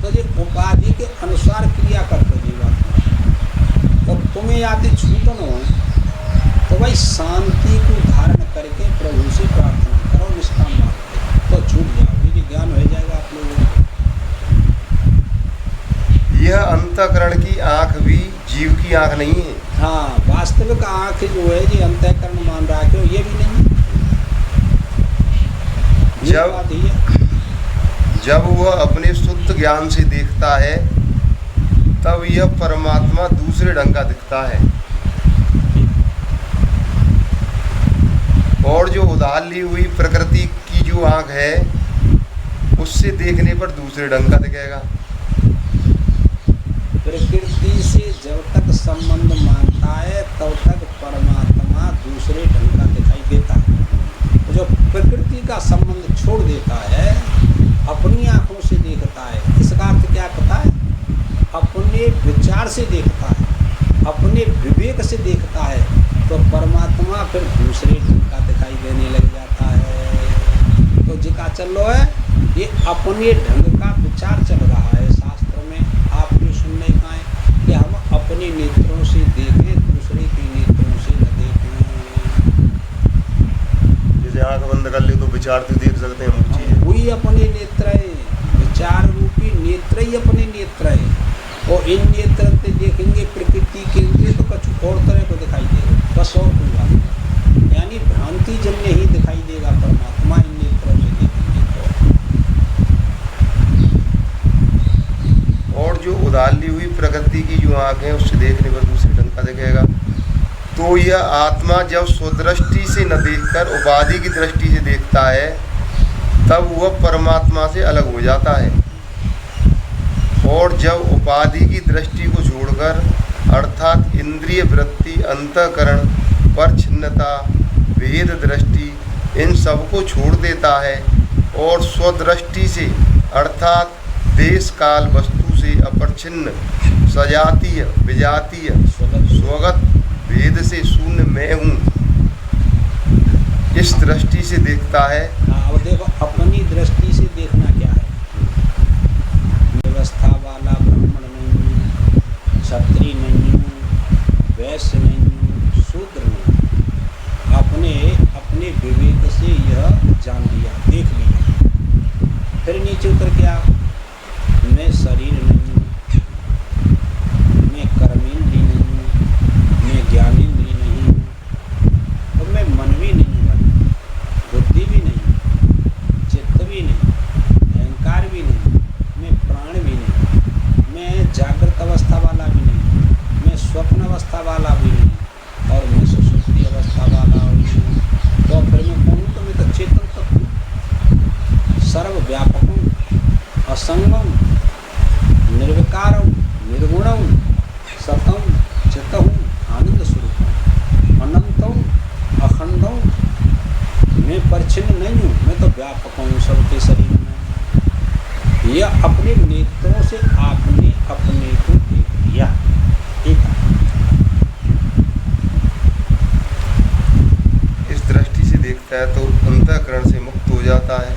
तो ये उपाधि के अनुसार क्रिया करते जीवात्मा। और तुम्हें आते छूटन हो तो भाई शांति को धारण करके प्रभु से प्रार्थना करो, निष्काम भाव तो छूट जाओगे, ये ज्ञान हो जाएगा आप लोगों को। यह अंतःकरण की आंख भी जीव की आंख नहीं है। हाँ, वास्तविक आंख जो है ये अंतःकरण मान रखे हो ये भी नहीं। जब वह अपने शुद्ध ज्ञान से देखता है तब यह परमात्मा दूसरे ढंग का दिखता है और जो उधार ली हुई प्रकृति की जो आंख है उससे देखने पर दूसरे ढंग का दिखेगा। प्रकृति से जब तक संबंध मानता है तब तक परमात्मा दूसरे ढंग का दिखाई देता है। जो प्रकृति का संबंध छोड़ देता है अपनी आंखों से देखता है, इसका अर्थ क्या कहता है, अपने विचार से देखता है, अपने विवेक से देखता है तो परमात्मा फिर दूसरे ढंग का दिखाई देने लग जाता है। तो जिका चल रहा है ये अपने ढंग का विचार चल रहा है। शास्त्र में आप जो सुनने का है कि हम अपने नेत्रों से देखें दूसरे के नेत्रों से न देखें। जैसे आंख बंद कर ले तो विचार तो देख सकते हैं हम चीज़ें, वही अपने नेत्र है, विचार रूपी नेत्र ही अपने नेत्र है। और इन नेत्र से देखेंगे प्रकृति के लिए तो कुछ और तरह को दिखाई देगा, बस और कोई बात नहीं। यानी भ्रांति जन्य ही दिखाई देगा परमात्मा इन नेत्रों से देखेंगे तो। और जो उधार ली हुई प्रकृति की जो आंख है उससे देखने पर दूसरे ढंग का दिखेगा। तो यह आत्मा जब स्वदृष्टि से न देखकर उपाधि की दृष्टि से देखता है तब वह परमात्मा से अलग हो जाता है। और जब उपाधि की दृष्टि को छोड़कर अर्थात इंद्रिय वृत्ति, अंतःकरण, परछिन्नता, भेद दृष्टि इन सबको छोड़ देता है और स्वदृष्टि से अर्थात देश काल वस्तु से अपरछिन्न, सजातीय विजातीय स्वगत भेद से शून्य मैं हूँ इस दृष्टि से देखता है। हाँ, और देखो अपनी दृष्टि से देखना क्या है, व्यवस्था वाला ब्राह्मण नहीं हूँ, क्षत्रिय नहीं हूँ, वैश्य नहीं हूँ, शूद्र नहीं हूँ। अपने अपने विवेक से यह जान लिया, देख लिया। फिर नीचे उतर के आओ, मैं शरीर नहीं हूँ, मैं कर्मेंद्रिय नहीं हूँ, मैं ज्ञानेंद्रिय नहीं हूँ, और मैं मन भी नहीं हूँ, बुद्धि भी नहीं, चित्त भी नहीं, अहंकार भी नहीं, मैं प्राण भी नहीं, मैं जागृत अवस्था वाला भी नहीं, मैं स्वप्न अवस्था वाला भी नहीं, और मैं सुषुप्ति अवस्था वाला भी नहीं। तो फिर मैं कौन हूँ, तो मैं तो चेतन तत्व हूँ, सर्वव्यापक हूँ, असंगम, निर्विकारम, निर्गुणम, सतम, चित्तम, आनंद स्वरूप, अनंतम, अखंडम। मैं परिच्छिन्न नहीं जीतता है तो अंतःकरण से मुक्त हो जाता है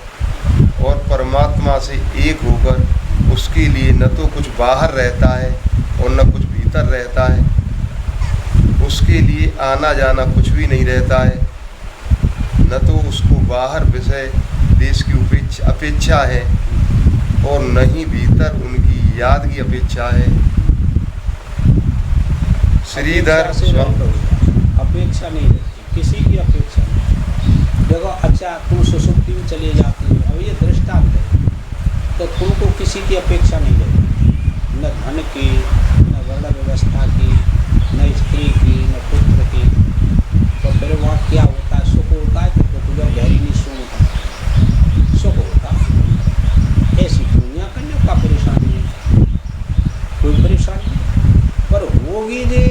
और परमात्मा से एक होकर उसके लिए न तो कुछ बाहर रहता है और न कुछ भीतर रहता है। उसके लिए आना जाना कुछ भी नहीं रहता है, न तो उसको बाहर विषय देश की अपेक्षा है और न ही भीतर उनकी याद की अपेक्षा है। श्रीधर अपेक्षा नहीं रहती, किसी की अपेक्षा नहीं। देखो अच्छा तुम सुसुप्ति में चले जाते हो, अब ये दृष्टांत है, तो तुमको किसी की अपेक्षा नहीं रहती, न धन की, न वर्ण व्यवस्था की, न स्त्री की, न पुत्र की। तो फिर वहाँ क्या होता है? सुख होता है कि दुख? जब गहरी नहीं सुनता सुख होता है। ऐसी दुनिया करने का परेशानी है, कोई परेशानी नहीं। पर होगी जे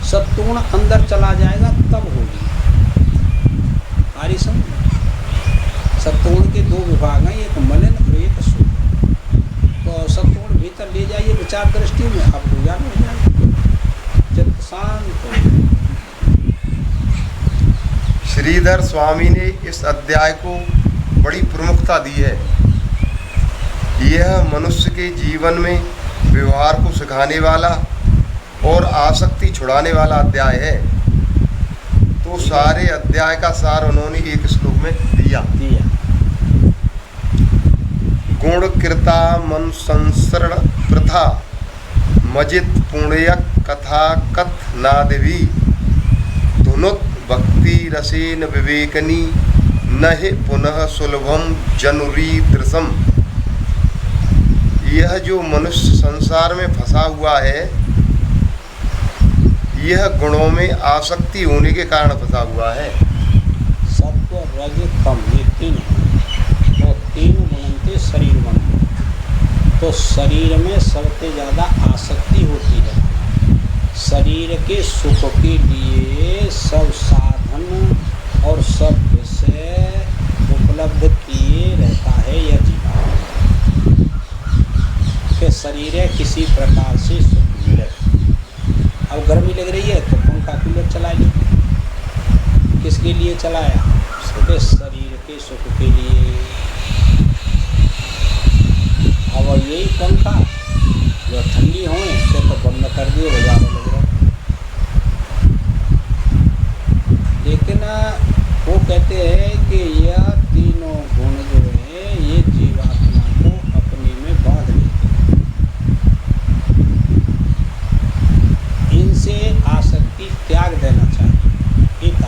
सत्गुण अंदर चला जाएगा तब होगी। आरी समझ, सत्गुण के दो विभाग हैं, एक मलिन और एक शुद्ध। तो सत्गुण भीतर ले जाइए विचार दृष्टि में, अब हो जाएगा चित्त शांत हो। श्रीधर स्वामी ने इस अध्याय को बड़ी प्रमुखता दी है। यह मनुष्य के जीवन में व्यवहार को सिखाने वाला और आसक्ति छुड़ाने वाला अध्याय है। तो सारे अध्याय का सार उन्होंने एक श्लोक में दिया। गुण कृता मन संसरण प्रथा मजित पुण्य कथा कथ नादवी धुनुत भक्ति रसेन विवेकनी नहि पुनः सुलभम जनुरी दृशम। यह जो मनुष्य संसार में फंसा हुआ है, यह गुणों में आसक्ति होने के कारण फंसा हुआ है। सत्व रज तम ये तीन हैं, और तीन गुणंते शरीर बनते। तो शरीर में सबसे ज़्यादा आसक्ति होती है। शरीर के सुख के लिए सब साधन और सब विषय उपलब्ध किए रहता है यह जीवन, कि शरीर किसी प्रकार से सुख मिले। अब गर्मी लग रही है तो पंखा कूलर चला लो, किसके लिए चलाया? उसके शरीर के सुख के लिए। अब यही पंखा जो ठंडी हो तो बंद कर दिए, बाजार लग रहा। लेकिन वो कहते हैं कि यह तीनों गुण जो है ये जीवात्मा को अपने में बांध लेते हैं। इनसे आसक्ति त्याग देना चाहिए। एक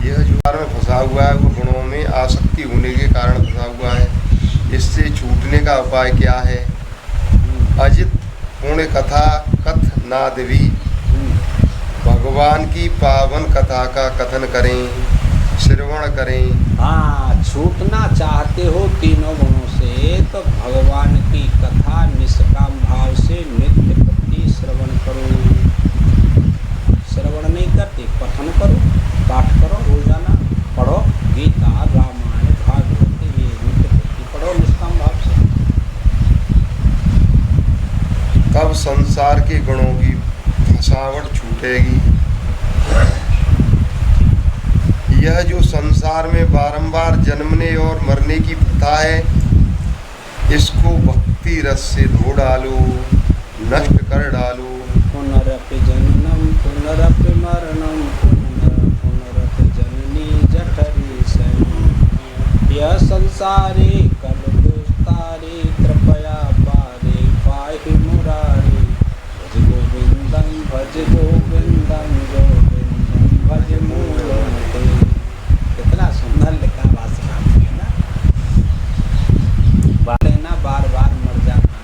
यह जो में फंसा हुआ है वो गुणों में आसक्ति होने के कारण फंसा हुआ है। इससे छूटने का उपाय क्या है? अजित पुण्य कथा कथ नादवी, भगवान की पावन कथा का कथन करें, श्रवण करें। हाँ, छूटना चाहते हो तीनों गुणों से तो भगवान की कथा निष्काम भाव से नित्य प्रति श्रवण करो। श्रवण नहीं करते, पठन करो, पाठ करो, रोजाना पढ़ो, गीता रामायण भागवत ये नित्य प्रति पढ़ो निष्काम भाव से। तब संसार के गुणों की फसावट छूटेगी। यह जो संसार में बारंबार जन्मने और मरने की प्रथा है, इसको भक्ति रस से धो डालो, नष्ट कर डालो। पुनरपि जननम पुनरपि मरणम पुनरपि जननी जठरी सैन। यह संसारे कल दुस्तारे कृपया पारे पाहि मुरारे। भज गोविंदम गोविंदम भज मूलते। कितना सुंदर लिखा भाषा है ना। लेना बार बार मर जाना,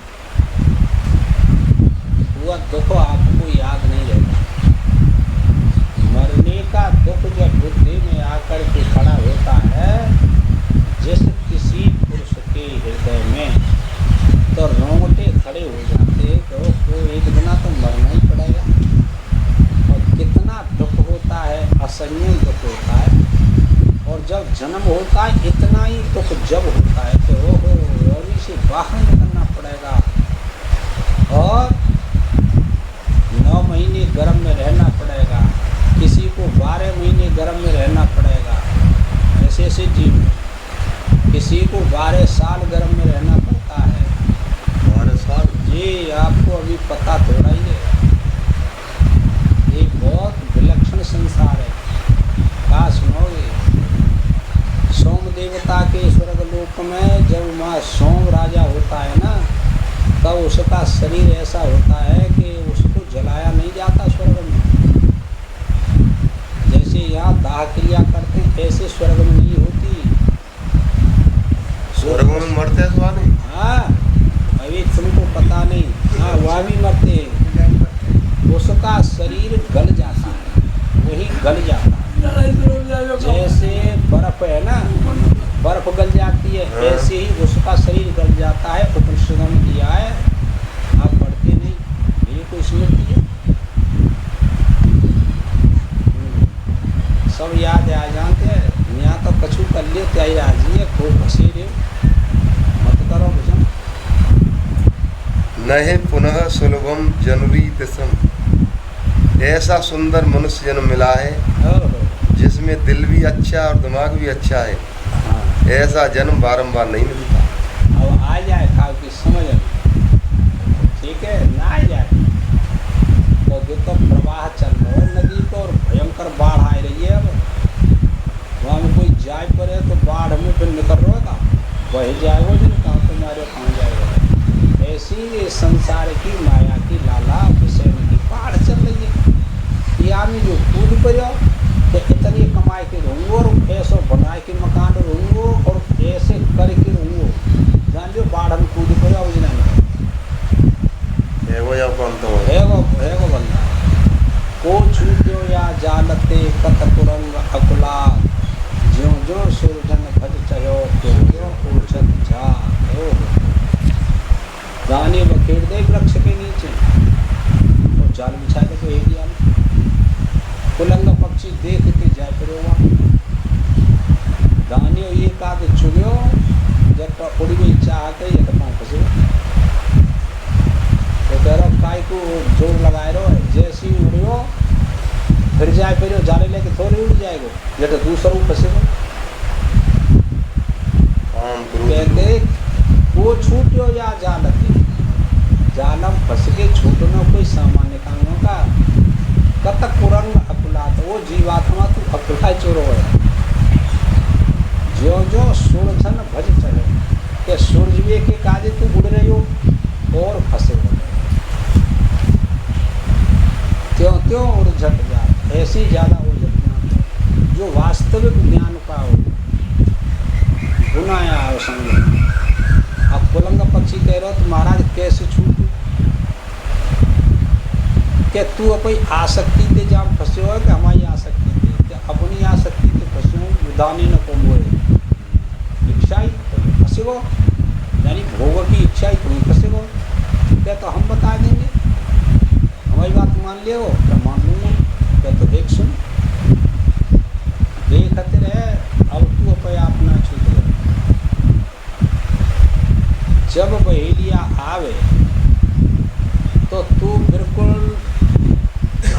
वह दुख आपको याद नहीं रहता। मरने का दुख जब बुद्धि में आकर के खड़ा होता है, जिस किसी पुरुष के हृदय में, तो रोंगटे खड़े हो जाते तो एक दिन तो मरना ही पड़ेगा। और कितना दुख होता है, असहनीय दुख होता है। और जब जन्म होता है इतना ही दुख जब होता है कि ओहो योनि से बाहर निकलना पड़ेगा। और राजा होता है ना, तब उसका शरीर ऐसा होता है कि उसको जलाया नहीं जाता स्वर्ग में। जैसे यहाँ दाह क्रिया करते हैं ऐसे स्वर्ग में नहीं होती। स्वर्ग में मरते हैं तो नहीं? हाँ, अभी तुमको पता नहीं। हाँ, वहाँ भी मरते हैं। उसका शरीर गल जाता है, वही गल जाता है। जैसे बर्फ है ना, बर्फ गल जाती है, ऐसे ही उसका शरीर गल जाता है। उपनिषदों में दिया है, आप पढ़ते नहीं, ये कोई स्मृति है। सब याद आ जानते हैं। यहाँ तो कछु कर ले त्याई राजी है, खूब हंसी रे, मत करो भजन। नहे पुनः सुलभम जनुरीतसम, ऐसा सुंदर मनुष्य जन्म मिला है जिसमें दिल भी अच्छा और दिमाग भी अच्छा है। हाँ, ऐसा जन्म बारंबार नहीं मिलता। अब आ जाए काल की समझ में, ठीक है ना, आ जाए तो जो तो प्रवाह चल रहा है नदी को और भयंकर बाढ़ आ रही है। अब वहाँ में कोई जाए पड़े तो बाढ़ में फिर निकल रहा था, वही जाएगा जिन कहाँ तुम्हारे कहाँ जाएगा। ऐसी संसार की माया की लाला विषय की बाढ़ चल रही है। ये आदमी जो कूद पड़ो कि इतनी कमाई के रहूँगो और ऐसा बनाए के मकान रहूँगो और ऐसे करके रहूँगो, जान लो बाढ़ में कूद पड़ो उजना है वो बंदा को छूटो या जालते कत कुरंग अकुला, ज्यों ज्यों सूरजन भज चलो त्यों त्यों ऊर्जत जा। दाने बखेड़ दे वृक्ष के नीचे और जाल बिछा दे तो एरिया में कुलंग पक्षी देख के जाए फिर दाने एक आध चुगो जब तो उड़ी गई चाह के ये पाँव फंसे तो कह रहा काय को जोर लगाए रहो, जैसे ही उड़ो फिर जाए फिर जाले लेके थोड़ी उड़ जाएगा जब तो दूसरा फंसेगा। कहते वो छूटो या जालते, जालम फंस के छूटना कोई सामान्य कामों का। कत कुरंग अकुला, तो वो जीवात्मा तू अकुला चोरो है। जो जो सूरजन भज चले के सूर्य के काजे तू उड़ रही हो और फंसे हो त्यों त्यों उर्झट जा, ऐसी ज़्यादा उर्झट ज्ञान जो वास्तविक ज्ञान का हो गुनाया है समझ। अब कुलंग पक्षी कह रहे हो तो महाराज कैसे छूटू, क्या तू अपनी आसक्ति से जब फंसे हो कि हमारी आसक्ति थे, क्या अपनी आसक्ति से फंसे हो दानी न को मोए इच्छा ही फंसे हो, यानी भोग की इच्छा ही तुम्हें फंसे हो। क्या तो हम बता देंगे, हमारी बात मान ले हो क्या मान लूँगा, क्या तो देख सुन देखते रहे। अब तू अपने आप ना छूट गए। जब बहेलिया आवे तो तू बिल्कुल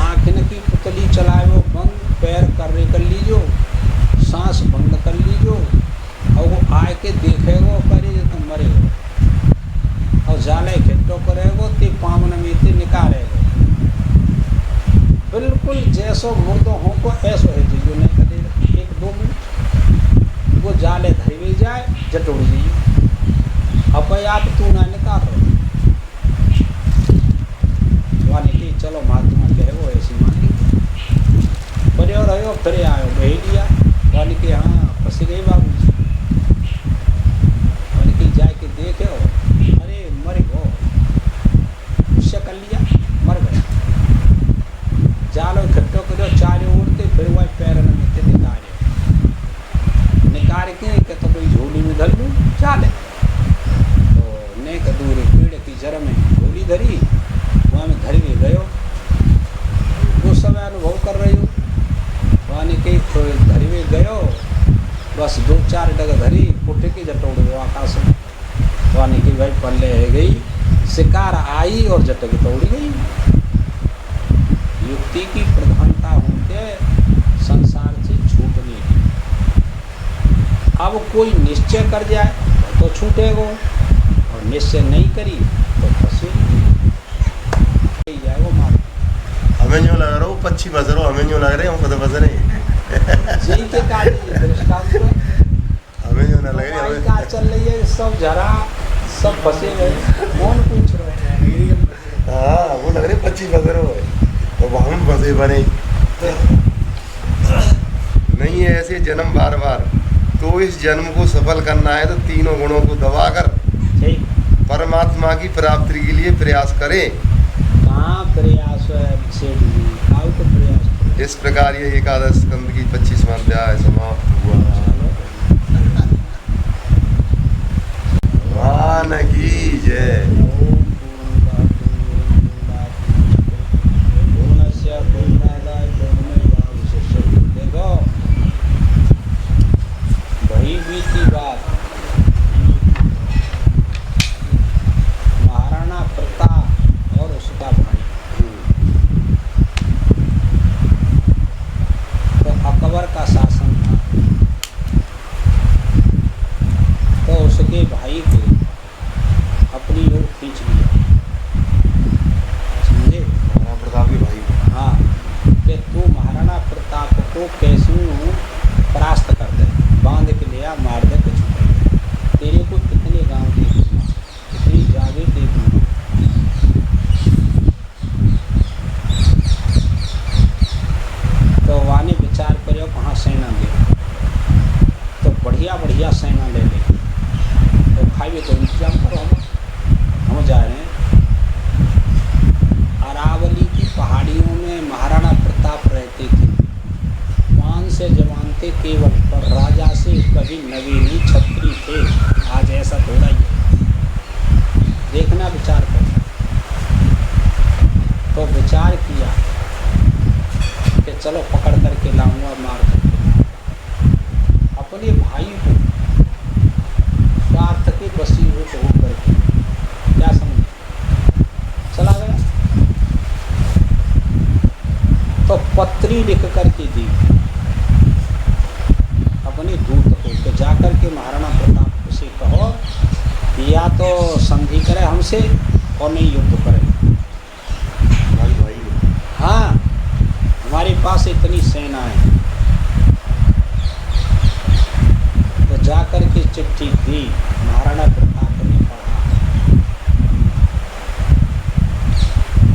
आँखन की पुतली चलाए वो बंद, पैर कर लीजो, सांस बंद कर लीजो और वो आए के देखेगो करे तो मरेगो और जाले खिट्टो करेगो ते पावन में ते निकालेगो। बिल्कुल जैसो मुर्दों हो को ऐसो है जो नहीं करे 1-2 मिनट वो जाले धरी जाए जटोड़ जाइए अपने आप तू ना निकाल रहो। कि चलो महात्मा कहे वो ऐसी मान ली पर रहो फिर आयो बही लिया वाली के हाँ फंस गई बाबू जी वाली की जाए के देखे हो अरे मर गो उससे कर लिया मर गया। जालो इकट्ठो करो चारे उड़ते फिर वह पैर न मिलते निकाल के तो कोई झोली में धर लूँ चाले तो नेक दूर पेड़ की जड़ में झोली धरी वहाँ में घर भी गयो वो समय अनुभव कर रही हो वहाँ के घर में गयो बस 2-4 डग धरी पुट की जटोड़ गयो आकाश में वहाँ की भाई पल्ले है गई शिकार आई और जटक तोड़ गई। युक्ति की प्रधानता होते संसार से छूटने की। अब कोई निश्चय कर जाए तो छूटेगो और निश्चय नहीं करी तो फंसेगी। हमें जो लग रहा हो पक्षी बज रहा हमें जो लग रहे हम खुद बज रहे जी के कार्य दृष्टांत हमें जो ना लग रही का चल रही है सब जरा सब फंसे गए, कौन पूछ रहा है? हाँ वो लग रहे 25 वगैरह है तो हम फंसे बने। नहीं है ऐसे जन्म बार बार, तो इस जन्म को सफल करना है तो तीनों गुणों को दबाकर ठीक, परमात्मा की प्राप्ति के लिए प्रयास करें। कहाँ प्रयास है सेठ जी, आओ तो प्रयास करो। इस प्रकार ये एकादश स्कंद की 25वां अध्याय समाप्त हुआ। भगवान की जय। देखो वही बीती बात, महाराणा प्रताप और उसका भाई, तो अकबर का शासन था, तो उसके भाई को अपनी ओर खींच लिया, समझे? महाराणा प्रताप के भाई को। हाँ, कि तू महाराणा प्रताप को कैसे परास्त कर दे, बांध के लिया, मार दे, कुछ कर दे, तेरे को कितने गांव दे दूंगा, कितनी जागे दे दूंगा। तो वाने विचार करो कहाँ सेना ले, तो बढ़िया बढ़िया सेना ले ले, तो खाइए तो इंतजाम करो, हम जा रहे हैं। अरावली की पहाड़ियों में महाराणा प्रताप रहते थे, 500 जवान थे केवल, पर राजा से कभी नवीनी छत्री थे। आज ऐसा थोड़ा ही है, देखना विचार कर। तो विचार किया कि चलो पकड़ करके लाऊंगा, मार करके। अपने भाई को स्वार्थ के वशीभूत होकर के, क्या समझे, चला गया। तो पत्री लिख करके दी अपने दूत को, तो जाकर के महाराणा प्रताप से कहो या तो संधि करे हमसे और नहीं युद्ध करे। भाई हाँ, हमारे पास इतनी सेना है। तो जाकर के चिट्ठी दी, महाराणा प्रताप ने पढ़ा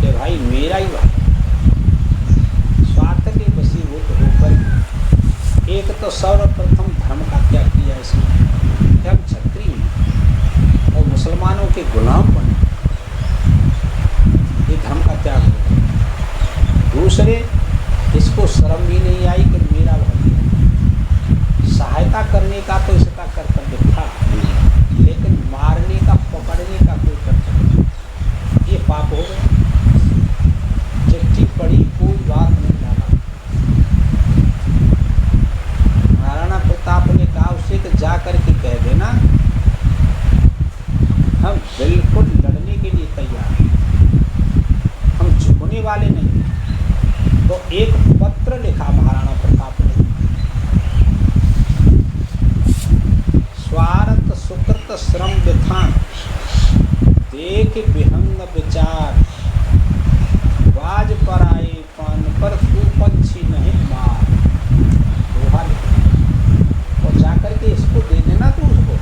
कि भाई मेरा ही भाई स्वार्थ के वशीभूत होकर एक तो सर्वप्रथम धर्म का त्याग किया इसने, क्या क्षत्रिय और मुसलमानों के गुलाम बने, ये धर्म का त्याग हो। दूसरे, इसको शर्म भी नहीं आई कि मेरा भाई है। सहायता करने का तो इसका कर्तव्य था, लेकिन मारने का, पकड़ने का कोई कर्तव्य नहीं, ये पाप हो गया। चिट्ठी पढ़ी, कोई बात नहीं डाला। महाराणा प्रताप ने कहा उसे कि जा करके कह देना हम बिल्कुल लड़ने के लिए तैयार हैं, हम झुकने वाले नहीं। तो एक पत्र लिखा महाराणा प्रताप ने, स्वार्थ सुकृत श्रम विधान देख विहंग विचार, बाज पर आए पान पर तू पंछी नहीं मार। दोहा लिखा और जाकर के इसको दे देना तू उसको।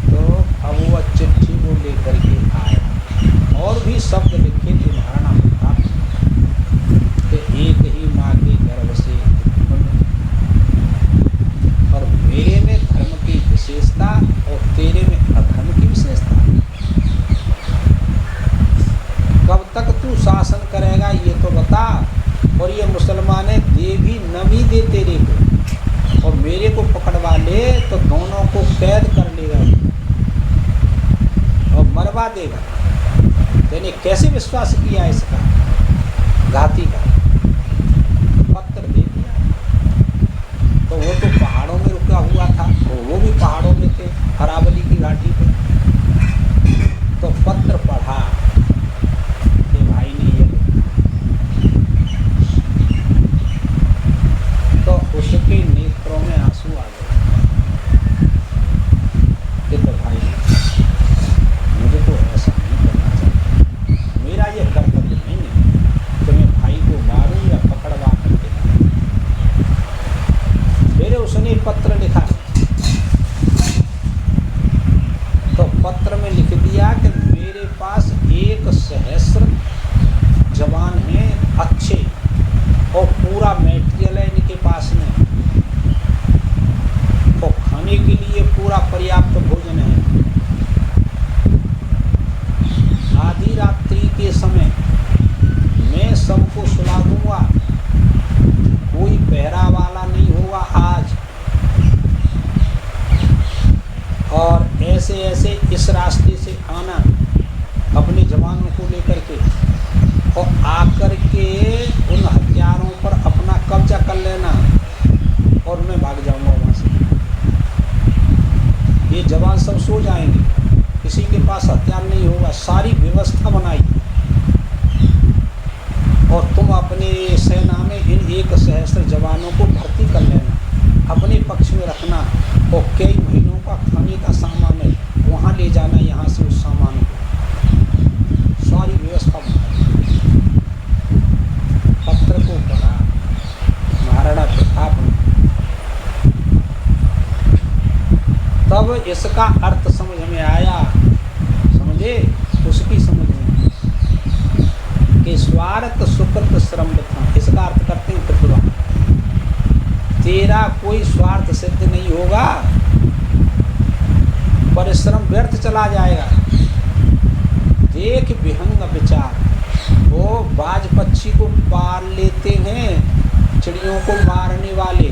तो अब वह चिट्ठी को लेकर के आया, और भी शब्द लिखे थे महाराणा प्रताप कि एक ही माँ के गर्भ से और मेरे में धर्म की विशेषता और तेरे में अधर्म की विशेषता। कब तक तू शासन करेगा ये तो बता, और ये मुसलमान दे भी न भी दे तेरे को और मेरे को पकड़वा ले तो दोनों को कैद कर लेगा और मरवा देगा। मैंने कैसे विश्वास किया इसका, घाती का पत्र दे दिया। तो वो तो पहाड़ों में रुका हुआ था, तो वो भी पहाड़ों में थे, अरावली की घाटी पे। तो पत्र पढ़ा कि भाई ने ये लिखा, तो उसके नेत्रों में आंसू आ गए कि तो भाई मुझे तो ऐसा नहीं करना चाहिए, मेरा ये कर्तव्य नहीं है कि मैं भाई को पूरा पर्याप्त भोजन है। आधी रात्रि के समय मैं सबको सुला दूंगा, कोई पहरा वाला नहीं होगा आज। और ऐसे ऐसे इस रास्ते से आना अपने जवानों को लेकर के, और आकर के उन हथियारों पर अपना कब्जा कर लेना और मैं भाग जाऊंगा वहां से। ये जवान सब सो जाएंगे, किसी के पास हथियार नहीं होगा। सारी व्यवस्था बनाई और तुम अपने सेना में इन 1,000 जवानों को भर्ती कर लेना, अपने पक्ष में रखना, और कई महीनों का खाने का सामान है वहाँ ले जाना, यहाँ से उस सामान को। सारी व्यवस्था बनाई, पत्र को पढ़ा महाराणा प्रताप ने। तब इसका अर्थ समझ में आया, समझे, उसकी समझ में कि स्वार्थ सुकृत श्रम था। इसका अर्थ करते हैं कृतवा, तेरा कोई स्वार्थ सिद्ध नहीं होगा, परिश्रम व्यर्थ चला जाएगा। देख विहंग विचार, वो बाज पक्षी को पाल लेते हैं चिड़ियों को मारने वाले,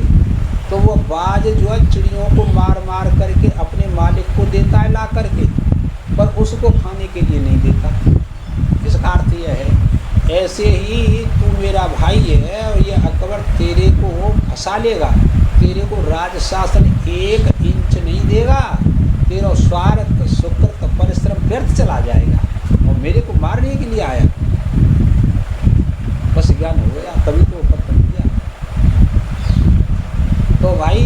तो वो बाज जो है चिड़ियों को मार मार करके अपने मालिक को देता है ला करके, पर उसको खाने के लिए नहीं देता। इसका अर्थ यह है, ऐसे ही तू मेरा भाई है और ये अकबर तेरे को फंसा लेगा, तेरे को राजशासन 1 इंच नहीं देगा, तेरा स्वार्थ सुकृत परिश्रम व्यर्थ चला जाएगा, और मेरे को मारने के लिए आया। बस ज्ञान हो गया, तभी तो पत्र दिया। तो भाई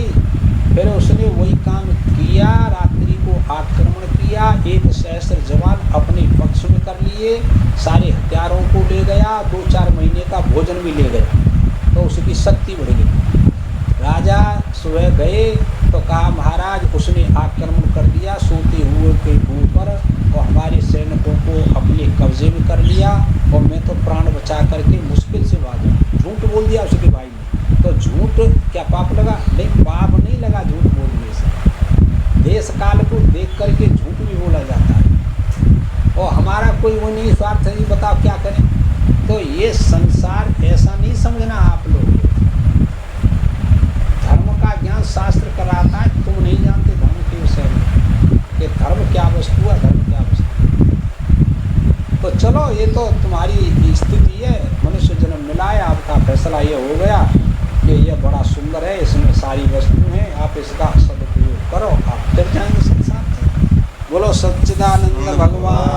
फिर उसने वही काम किया, रात्रि को आक्रमण किया, 1,000 जवान अपने पक्ष में कर लिए, सारे हथियारों को ले गया, 2-4 महीने का भोजन भी ले गया, तो उसकी शक्ति बढ़ गई। राजा सुबह गए तो कहा महाराज उसने आक्रमण कर दिया सोते हुए के ऊपर, और हमारे सैनिकों को अपने कब्जे में कर लिया, और मैं तो प्राण बचा करके मुश्किल से भागा। झूठ बोल दिया उसके भाई ने। तो झूठ क्या पाप लगा? नहीं, पाप नहीं लगा झूठ बोलने से। देश काल को देख करके झूठ भी बोला जाता है, और हमारा कोई वो नहीं स्वार्थ नहीं, बताओ क्या करें। तो ये संसार ऐसा नहीं समझना आप लोग। धर्म का ज्ञान शास्त्र कराता है, तुम नहीं जानते धर्म के विषय में कि धर्म क्या वस्तु है, धर्म क्या वस्तु। तो चलो, ये तो तुम्हारी स्थिति है, मनुष्य जन्म मिला है, आपका फैसला ये हो गया कि ये बड़ा सुंदर है, इसमें सारी वस्तु हैं, आप इसका सदुपयोग करो, आप फिर जाएंगे संसार से। बोलो सच्चिदानंद भगवान